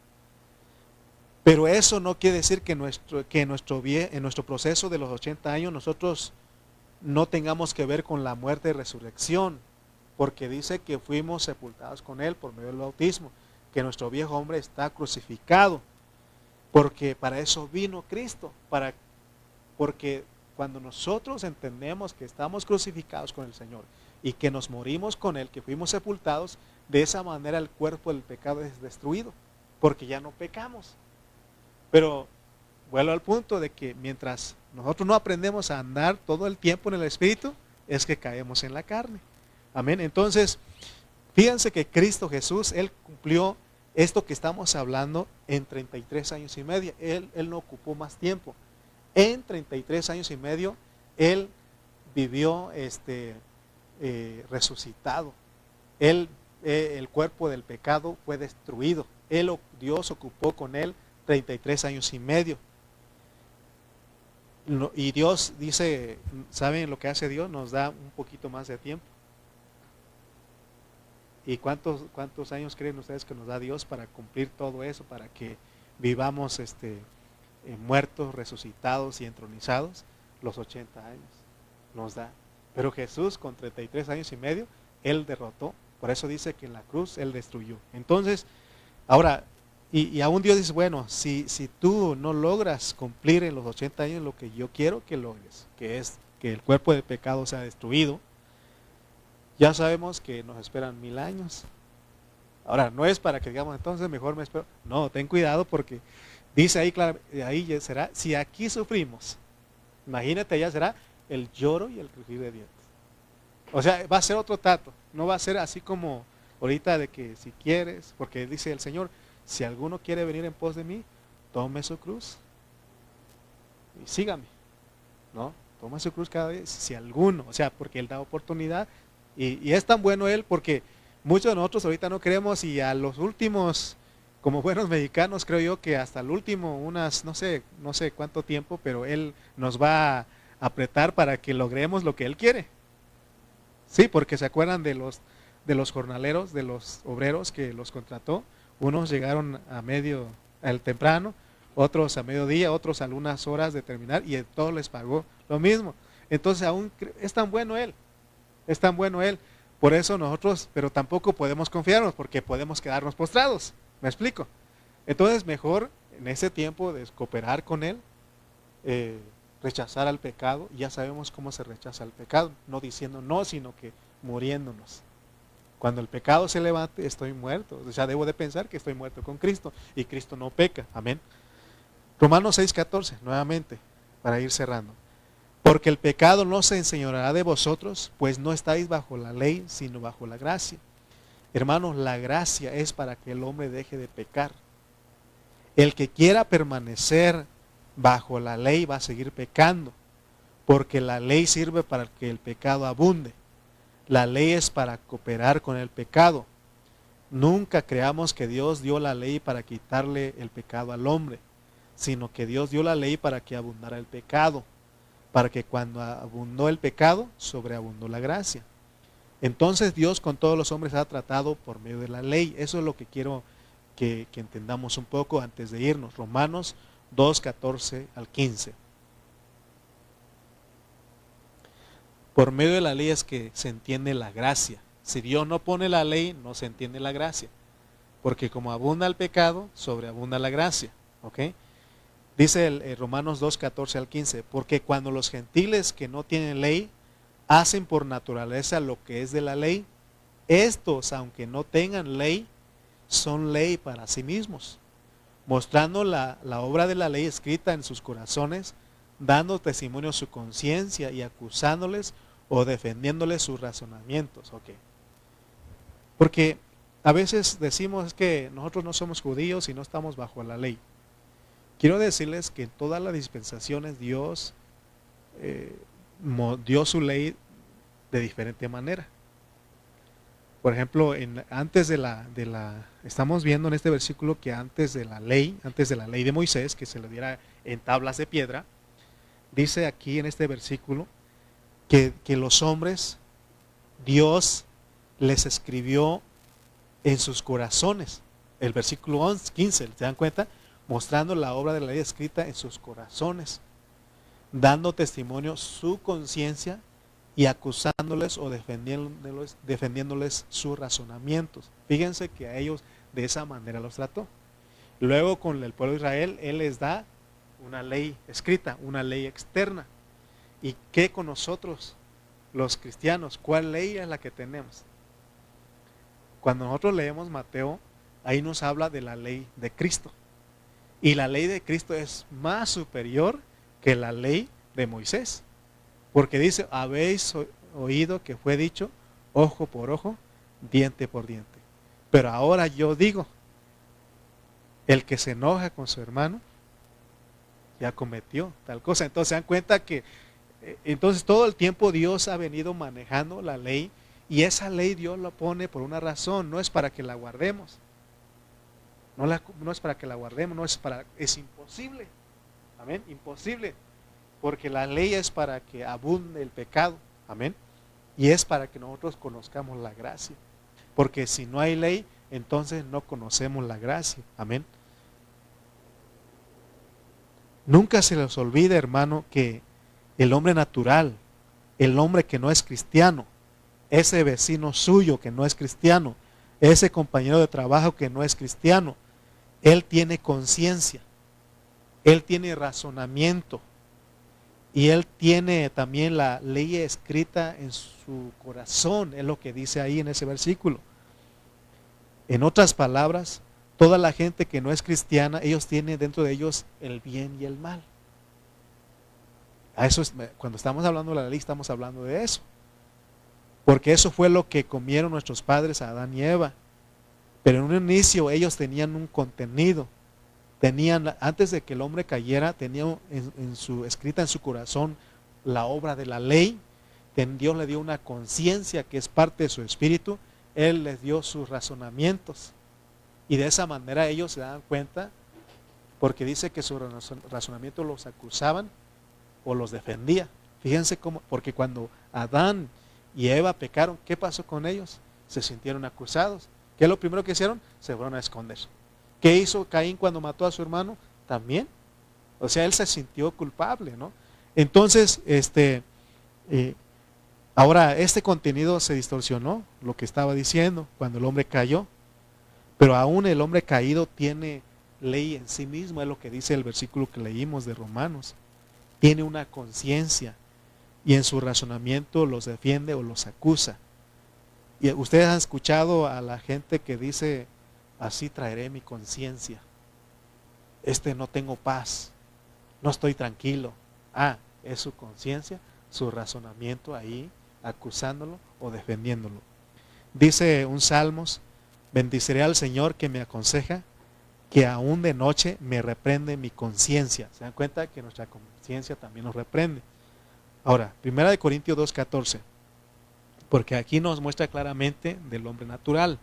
[SPEAKER 1] Pero eso no quiere decir que en nuestro proceso de los 80 años nosotros no tengamos que ver con la muerte y resurrección, porque dice que fuimos sepultados con Él por medio del bautismo, que nuestro viejo hombre está crucificado, porque para eso vino Cristo, porque cuando nosotros entendemos que estamos crucificados con el Señor y que nos morimos con Él, que fuimos sepultados, de esa manera el cuerpo del pecado es destruido, porque ya no pecamos. Pero vuelvo al punto de que mientras nosotros no aprendemos a andar todo el tiempo en el Espíritu, es que caemos en la carne. Amén. Entonces, fíjense que Cristo Jesús, Él cumplió esto que estamos hablando en 33 años y medio. Él no ocupó más tiempo. En 33 años y medio, Él vivió resucitado. El cuerpo del pecado fue destruido. Dios ocupó con Él 33 años y medio. Y Dios dice, ¿saben lo que hace Dios? Nos da un poquito más de tiempo. ¿Y cuántos años creen ustedes que nos da Dios para cumplir todo eso? Para que vivamos muertos, resucitados y entronizados. Los 80 años nos da. Pero Jesús con 33 años y medio, Él derrotó. Por eso dice que en la cruz Él destruyó. Entonces, ahora, y aún Dios dice, bueno, si tú no logras cumplir en los 80 años lo que yo quiero que logres, que es que el cuerpo de pecado sea destruido, ya sabemos que nos esperan 1000 años. Ahora, no es para que digamos, entonces mejor me espero. No, ten cuidado porque dice ahí, claro, ahí será, si aquí sufrimos, imagínate, ya será el lloro y el crujir de dientes. O sea, va a ser otro trato, no va a ser así como ahorita de que si quieres, porque dice el Señor, si alguno quiere venir en pos de mí, tome su cruz y sígame, ¿no? Toma su cruz cada vez, si alguno, o sea, porque Él da oportunidad y es tan bueno Él porque muchos de nosotros ahorita no queremos y a los últimos, como buenos mexicanos, creo yo que hasta el último, no sé cuánto tiempo, pero Él nos va a apretar para que logremos lo que Él quiere. Sí, porque se acuerdan de los jornaleros, de los obreros que los contrató. Unos llegaron al temprano, otros a mediodía, otros a algunas horas de terminar y todos les pagó lo mismo. Entonces aún es tan bueno Él, es tan bueno Él. Por eso nosotros, pero tampoco podemos confiarnos porque podemos quedarnos postrados. ¿Me explico? Entonces mejor en ese tiempo de cooperar con Él, rechazar al pecado. Ya sabemos cómo se rechaza el pecado, no diciendo no, sino que muriéndonos. Cuando el pecado se levante, estoy muerto. O sea, debo de pensar que estoy muerto con Cristo y Cristo no peca. Amén. Romanos 6:14, nuevamente, para ir cerrando. Porque el pecado no se enseñoreará de vosotros, pues no estáis bajo la ley, sino bajo la gracia. Hermanos, la gracia es para que el hombre deje de pecar. El que quiera permanecer bajo la ley va a seguir pecando, porque la ley sirve para que el pecado abunde. La ley es para cooperar con el pecado. Nunca creamos que Dios dio la ley para quitarle el pecado al hombre, sino que Dios dio la ley para que abundara el pecado, para que cuando abundó el pecado, sobreabundó la gracia. Entonces Dios con todos los hombres ha tratado por medio de la ley. Eso es lo que quiero que entendamos un poco antes de irnos. Romanos 2:14 al 15. Por medio de la ley es que se entiende la gracia. Si Dios no pone la ley, no se entiende la gracia. Porque como abunda el pecado, sobreabunda la gracia. ¿Ok? Dice el Romanos 2:14 al 15. Porque cuando los gentiles que no tienen ley hacen por naturaleza lo que es de la ley, estos, aunque no tengan ley, son ley para sí mismos, mostrando la obra de la ley escrita en sus corazones, dando testimonio a su conciencia y acusándoles o defendiéndoles sus razonamientos. Okay. Porque a veces decimos que nosotros no somos judíos y no estamos bajo la ley. Quiero decirles que en todas las dispensaciones Dios dio su ley de diferente manera. Por ejemplo, estamos viendo en este versículo que antes de la ley de Moisés, que se le diera en tablas de piedra, dice aquí en este versículo que los hombres, Dios les escribió en sus corazones. El versículo 15, ¿se dan cuenta? mostrando la obra de la ley escrita en sus corazones, dando testimonio su conciencia y acusándoles o defendiéndoles sus razonamientos. Fíjense que a ellos de esa manera los trató. Luego con el pueblo de Israel, Él les da una ley escrita, una ley externa. ¿Y qué con nosotros, los cristianos? ¿Cuál ley es la que tenemos? Cuando nosotros leemos Mateo, ahí nos habla de la ley de Cristo. Y la ley de Cristo es más superior que la ley de Moisés. Porque dice, habéis oído que fue dicho, ojo por ojo, diente por diente. Pero ahora yo digo, el que se enoja con su hermano, ya cometió tal cosa. Entonces se dan cuenta que, entonces todo el tiempo Dios ha venido manejando la ley, y esa ley Dios la pone por una razón, no es para que la guardemos. No es para que la guardemos, es imposible. Amén, imposible. Porque la ley es para que abunde el pecado. Amén. Y es para que nosotros conozcamos la gracia. Porque si no hay ley, entonces no conocemos la gracia. Amén. Nunca se les olvide, hermano, que el hombre natural, el hombre que no es cristiano, ese vecino suyo que no es cristiano, ese compañero de trabajo que no es cristiano, él tiene conciencia, él tiene razonamiento y él tiene también la ley escrita en su corazón, es lo que dice ahí en ese versículo. En otras palabras, toda la gente que no es cristiana, ellos tienen dentro de ellos el bien y el mal. Cuando estamos hablando de la ley, estamos hablando de eso. Porque eso fue lo que comieron nuestros padres, Adán y Eva. Pero en un inicio ellos tenían un contenido. Antes de que el hombre cayera, tenía escrita en su corazón la obra de la ley. Dios le dio una conciencia que es parte de su espíritu. Él les dio sus razonamientos. Y de esa manera ellos se daban cuenta, porque dice que su razonamiento los acusaban o los defendía. Fíjense cómo, porque cuando Adán y Eva pecaron, ¿qué pasó con ellos? Se sintieron acusados. ¿Qué es lo primero que hicieron? Se fueron a esconder. ¿Qué hizo Caín cuando mató a su hermano? También. O sea, él se sintió culpable, ¿no? Entonces, ahora este contenido se distorsionó, lo que estaba diciendo, cuando el hombre cayó. Pero aún el hombre caído tiene ley en sí mismo, es lo que dice el versículo que leímos de Romanos. Tiene una conciencia y en su razonamiento los defiende o los acusa. Y ustedes han escuchado a la gente que dice, así traeré mi conciencia. No tengo paz, no estoy tranquilo. Es su conciencia, su razonamiento ahí acusándolo o defendiéndolo. Dice un Salmos, bendiciré al Señor que me aconseja, que aún de noche me reprende mi conciencia. ¿Se dan cuenta que nuestra conciencia también nos reprende? Ahora, 1 Corintios 2:14, porque aquí nos muestra claramente del hombre natural.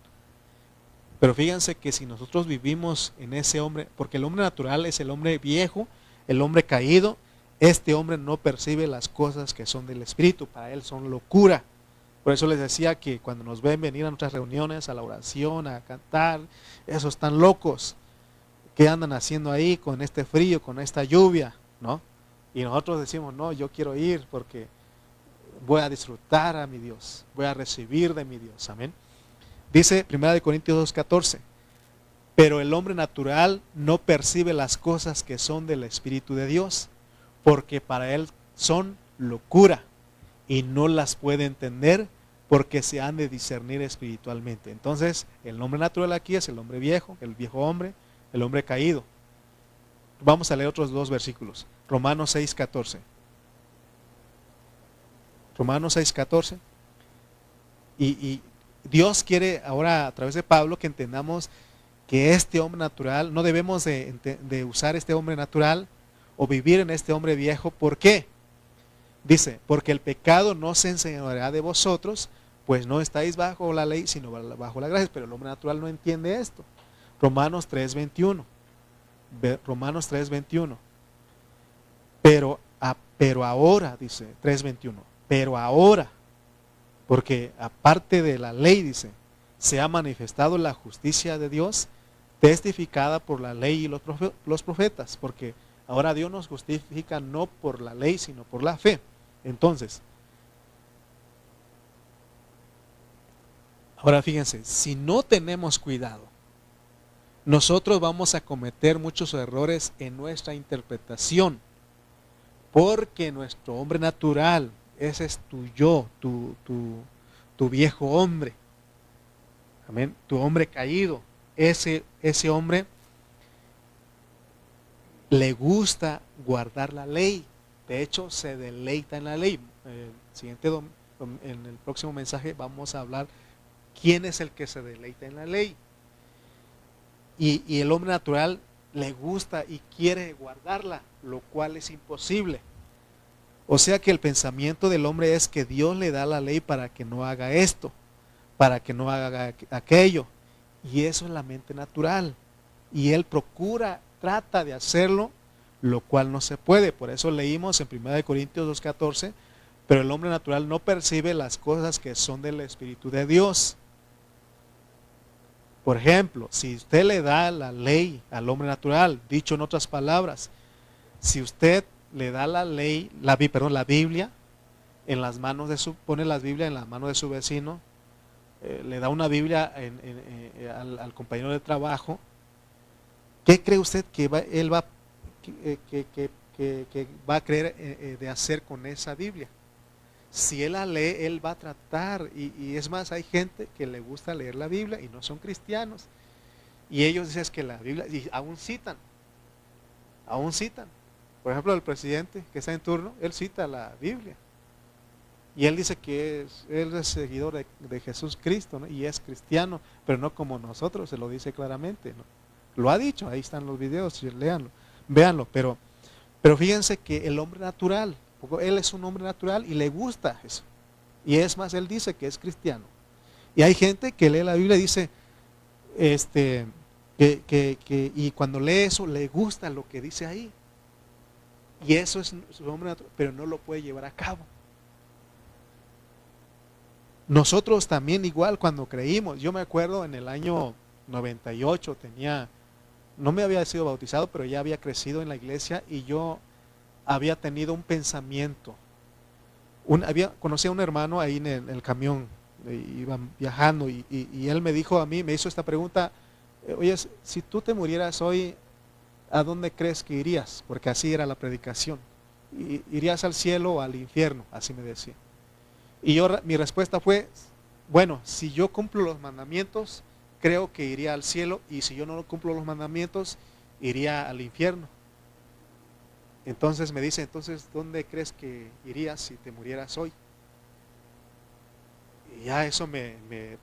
[SPEAKER 1] Pero fíjense que si nosotros vivimos en ese hombre, porque el hombre natural es el hombre viejo, el hombre caído, este hombre no percibe las cosas que son del Espíritu, para él son locura. Por eso les decía que cuando nos ven venir a nuestras reuniones, a la oración, a cantar, esos están locos. ¿Qué andan haciendo ahí con este frío, con esta lluvia? ¿No? Y nosotros decimos, no, yo quiero ir porque voy a disfrutar a mi Dios, voy a recibir de mi Dios. Amén. Dice 1 Corintios 2:14, pero el hombre natural no percibe las cosas que son del Espíritu de Dios, porque para él son locura y no las puede entender porque se han de discernir espiritualmente. Entonces, el hombre natural aquí es el hombre viejo, el viejo hombre, el hombre caído. Vamos a leer otros dos versículos. Romanos 6:14. Romanos 6:14. Y Dios quiere ahora a través de Pablo que entendamos que este hombre natural, no debemos de usar este hombre natural o vivir en este hombre viejo. ¿Por qué? Dice, porque el pecado no se enseñoreará de vosotros, pues no estáis bajo la ley, sino bajo la gracia. Pero el hombre natural no entiende esto. Romanos 3:21. Romanos 3:21. Pero ahora, dice 3:21, pero ahora, porque aparte de la ley, dice, se ha manifestado la justicia de Dios, testificada por la ley y los profetas, porque ahora Dios nos justifica no por la ley, sino por la fe. Entonces, ahora fíjense, si no tenemos cuidado, nosotros vamos a cometer muchos errores en nuestra interpretación, porque nuestro hombre natural, ese es tu yo, tu viejo hombre, amén, tu hombre caído, ese hombre le gusta guardar la ley, de hecho se deleita en la ley. En el próximo mensaje vamos a hablar quién es el que se deleita en la ley. Y el hombre natural le gusta y quiere guardarla, lo cual es imposible. O sea que el pensamiento del hombre es que Dios le da la ley para que no haga esto, para que no haga aquello. Y eso es la mente natural. Y él trata de hacerlo, lo cual no se puede. Por eso leímos en 1 Corintios 2:14, pero el hombre natural no percibe las cosas que son del Espíritu de Dios. Por ejemplo, si usted le da la ley al hombre natural, dicho en otras palabras, si usted le da la ley, la Biblia, en las manos pone la Biblia en la mano de su vecino, le da una Biblia al compañero de trabajo, ¿qué cree usted que él va a creer de hacer con esa Biblia? Si él la lee, él va a tratar, y es más, hay gente que le gusta leer la Biblia y no son cristianos, y ellos dicen que la Biblia, y aún citan. Por ejemplo, el presidente que está en turno, él cita la Biblia, y él dice que él es seguidor de Jesús Cristo, ¿no? Y es cristiano, pero no como nosotros, se lo dice claramente, ¿no? Lo ha dicho, ahí están los videos, léanlo, véanlo, pero fíjense que el hombre natural, él es un hombre natural y le gusta eso. Y es más, él dice que es cristiano. Y hay gente que lee la Biblia y dice, y cuando lee eso, le gusta lo que dice ahí. Y eso es su hombre natural, pero no lo puede llevar a cabo. Nosotros también igual cuando creímos, yo me acuerdo en el año 98, no me había sido bautizado, pero ya había crecido en la iglesia y yo había tenido un pensamiento. Conocí a un hermano ahí en el camión, iban viajando y él me dijo a mí, me hizo esta pregunta, oye, si tú te murieras hoy, ¿a dónde crees que irías? Porque así era la predicación. ¿Irías al cielo o al infierno? Así me decía. Y mi respuesta fue, bueno, si yo cumplo los mandamientos, creo que iría al cielo, y si yo no cumplo los mandamientos, iría al infierno. Entonces me dice, entonces, ¿dónde crees que irías si te murieras hoy? Y ya eso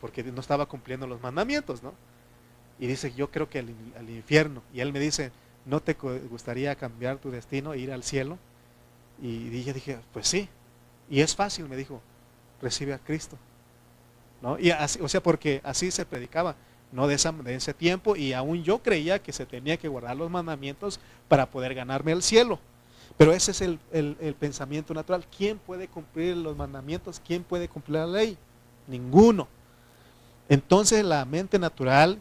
[SPEAKER 1] porque no estaba cumpliendo los mandamientos, ¿no? Y dice, yo creo que al infierno. Y él me dice, ¿no te gustaría cambiar tu destino e ir al cielo? Y yo dije, pues sí. Y es fácil, me dijo, recibe a Cristo, ¿no? Y así, o sea, porque así se predicaba, no de ese tiempo, y aún yo creía que se tenía que guardar los mandamientos para poder ganarme el cielo. Pero ese es el pensamiento natural. ¿Quién puede cumplir los mandamientos? ¿Quién puede cumplir la ley? Ninguno. Entonces la mente natural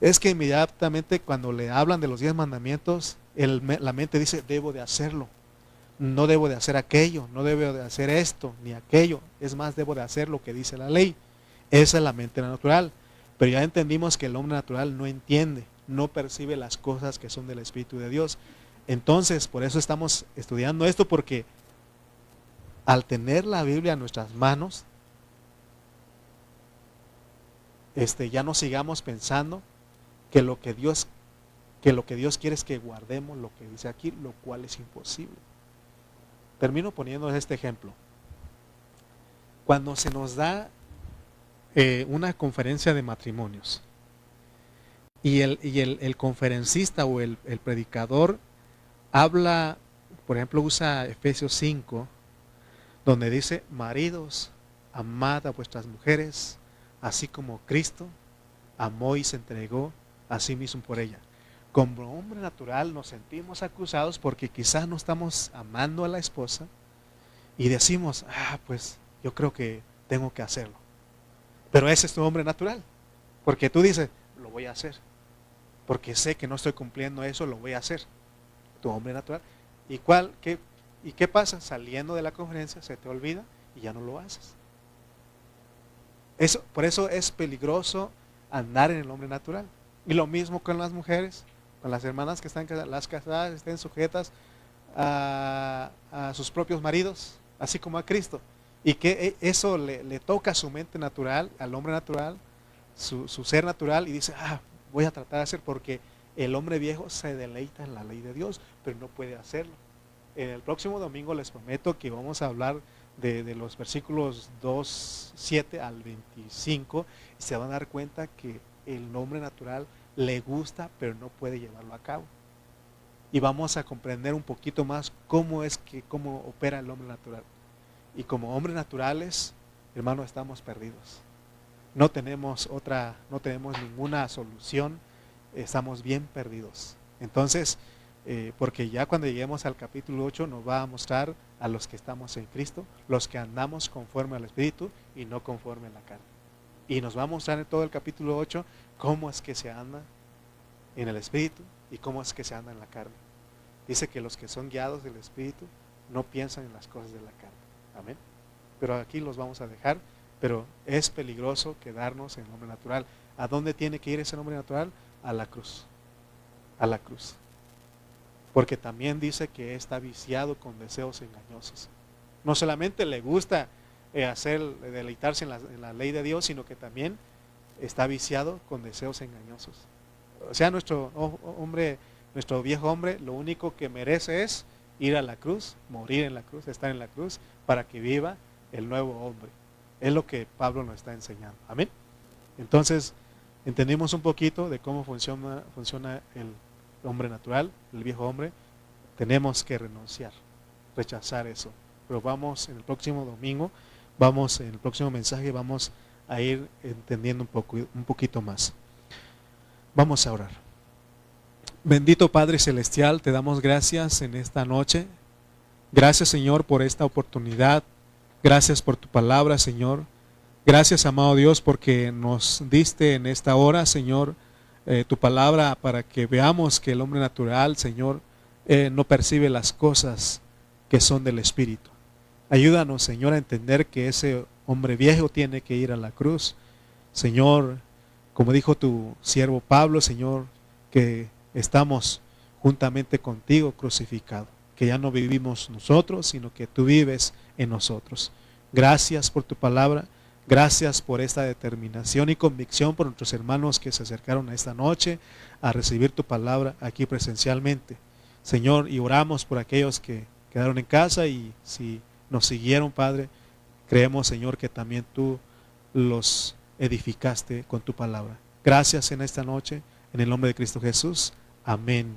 [SPEAKER 1] es que inmediatamente cuando le hablan de los 10 mandamientos, la mente dice, debo de hacerlo. No debo de hacer aquello, no debo de hacer esto, ni aquello. Es más, debo de hacer lo que dice la ley. Esa es la mente natural. Pero ya entendimos que el hombre natural no entiende, no percibe las cosas que son del Espíritu de Dios. Entonces, por eso estamos estudiando esto, porque al tener la Biblia en nuestras manos, ya no sigamos pensando que lo que Dios quiere es que guardemos lo que dice aquí, lo cual es imposible. Termino poniendo este ejemplo. Cuando se nos da una conferencia de matrimonios y el conferencista o el predicador habla, por ejemplo, usa Efesios 5, donde dice, maridos, amad a vuestras mujeres, así como Cristo amó y se entregó a sí mismo por ella. Como hombre natural nos sentimos acusados porque quizás no estamos amando a la esposa y decimos, pues yo creo que tengo que hacerlo. Pero ese es tu hombre natural, porque tú dices, lo voy a hacer. porque sé que no estoy cumpliendo eso, lo voy a hacer. Tu hombre natural. ¿Y qué pasa? Saliendo de la conferencia se te olvida y ya no lo haces. Por eso es peligroso andar en el hombre natural. Y lo mismo con las mujeres, con las hermanas que están casadas, las casadas estén sujetas a sus propios maridos, así como a Cristo. Y que eso le toca a su mente natural, al hombre natural, su ser natural, y dice, voy a tratar de hacer, porque el hombre viejo se deleita en la ley de Dios, pero no puede hacerlo. En el próximo domingo les prometo que vamos a hablar de los versículos 2:7 al 25, y se van a dar cuenta que el hombre natural le gusta, pero no puede llevarlo a cabo. Y vamos a comprender un poquito más cómo opera el hombre natural. Y como hombres naturales, hermanos, estamos perdidos. No tenemos ninguna solución, estamos bien perdidos. Entonces, porque ya cuando lleguemos al capítulo 8 nos va a mostrar a los que estamos en Cristo, los que andamos conforme al Espíritu y no conforme a la carne. Y nos va a mostrar en todo el capítulo 8 cómo es que se anda en el Espíritu y cómo es que se anda en la carne. Dice que los que son guiados del Espíritu no piensan en las cosas de la carne. Amén. Pero aquí los vamos a dejar, pero es peligroso quedarnos en el hombre natural. ¿A dónde tiene que ir ese hombre natural? A la cruz. A la cruz. Porque también dice que está viciado con deseos engañosos. No solamente le gusta deleitarse en la ley de Dios, sino que también está viciado con deseos engañosos. O sea, nuestro viejo hombre, lo único que merece es ir a la cruz, morir en la cruz, estar en la cruz, para que viva el nuevo hombre. Es lo que Pablo nos está enseñando. Amén. Entonces, entendimos un poquito de cómo funciona el hombre natural, el viejo hombre. Tenemos que renunciar, rechazar eso. Pero vamos en el próximo domingo, en el próximo mensaje, vamos a ir entendiendo un poquito más. Vamos a orar. Bendito Padre Celestial, te damos gracias en esta noche. Gracias, Señor, por esta oportunidad. Gracias por tu palabra, Señor. Gracias, amado Dios, porque nos diste en esta hora, Señor, tu palabra para que veamos que el hombre natural, Señor, no percibe las cosas que son del Espíritu. Ayúdanos, Señor, a entender que ese hombre viejo tiene que ir a la cruz. Señor, como dijo tu siervo Pablo, Señor, que estamos juntamente contigo crucificado, que ya no vivimos nosotros, sino que tú vives en nosotros. Gracias por tu palabra, gracias por esta determinación y convicción por nuestros hermanos que se acercaron a esta noche a recibir tu palabra aquí presencialmente. Señor, y oramos por aquellos que quedaron en casa y si nos siguieron, Padre, creemos, Señor, que también tú los edificaste con tu palabra. Gracias en esta noche, en el nombre de Cristo Jesús. Amén.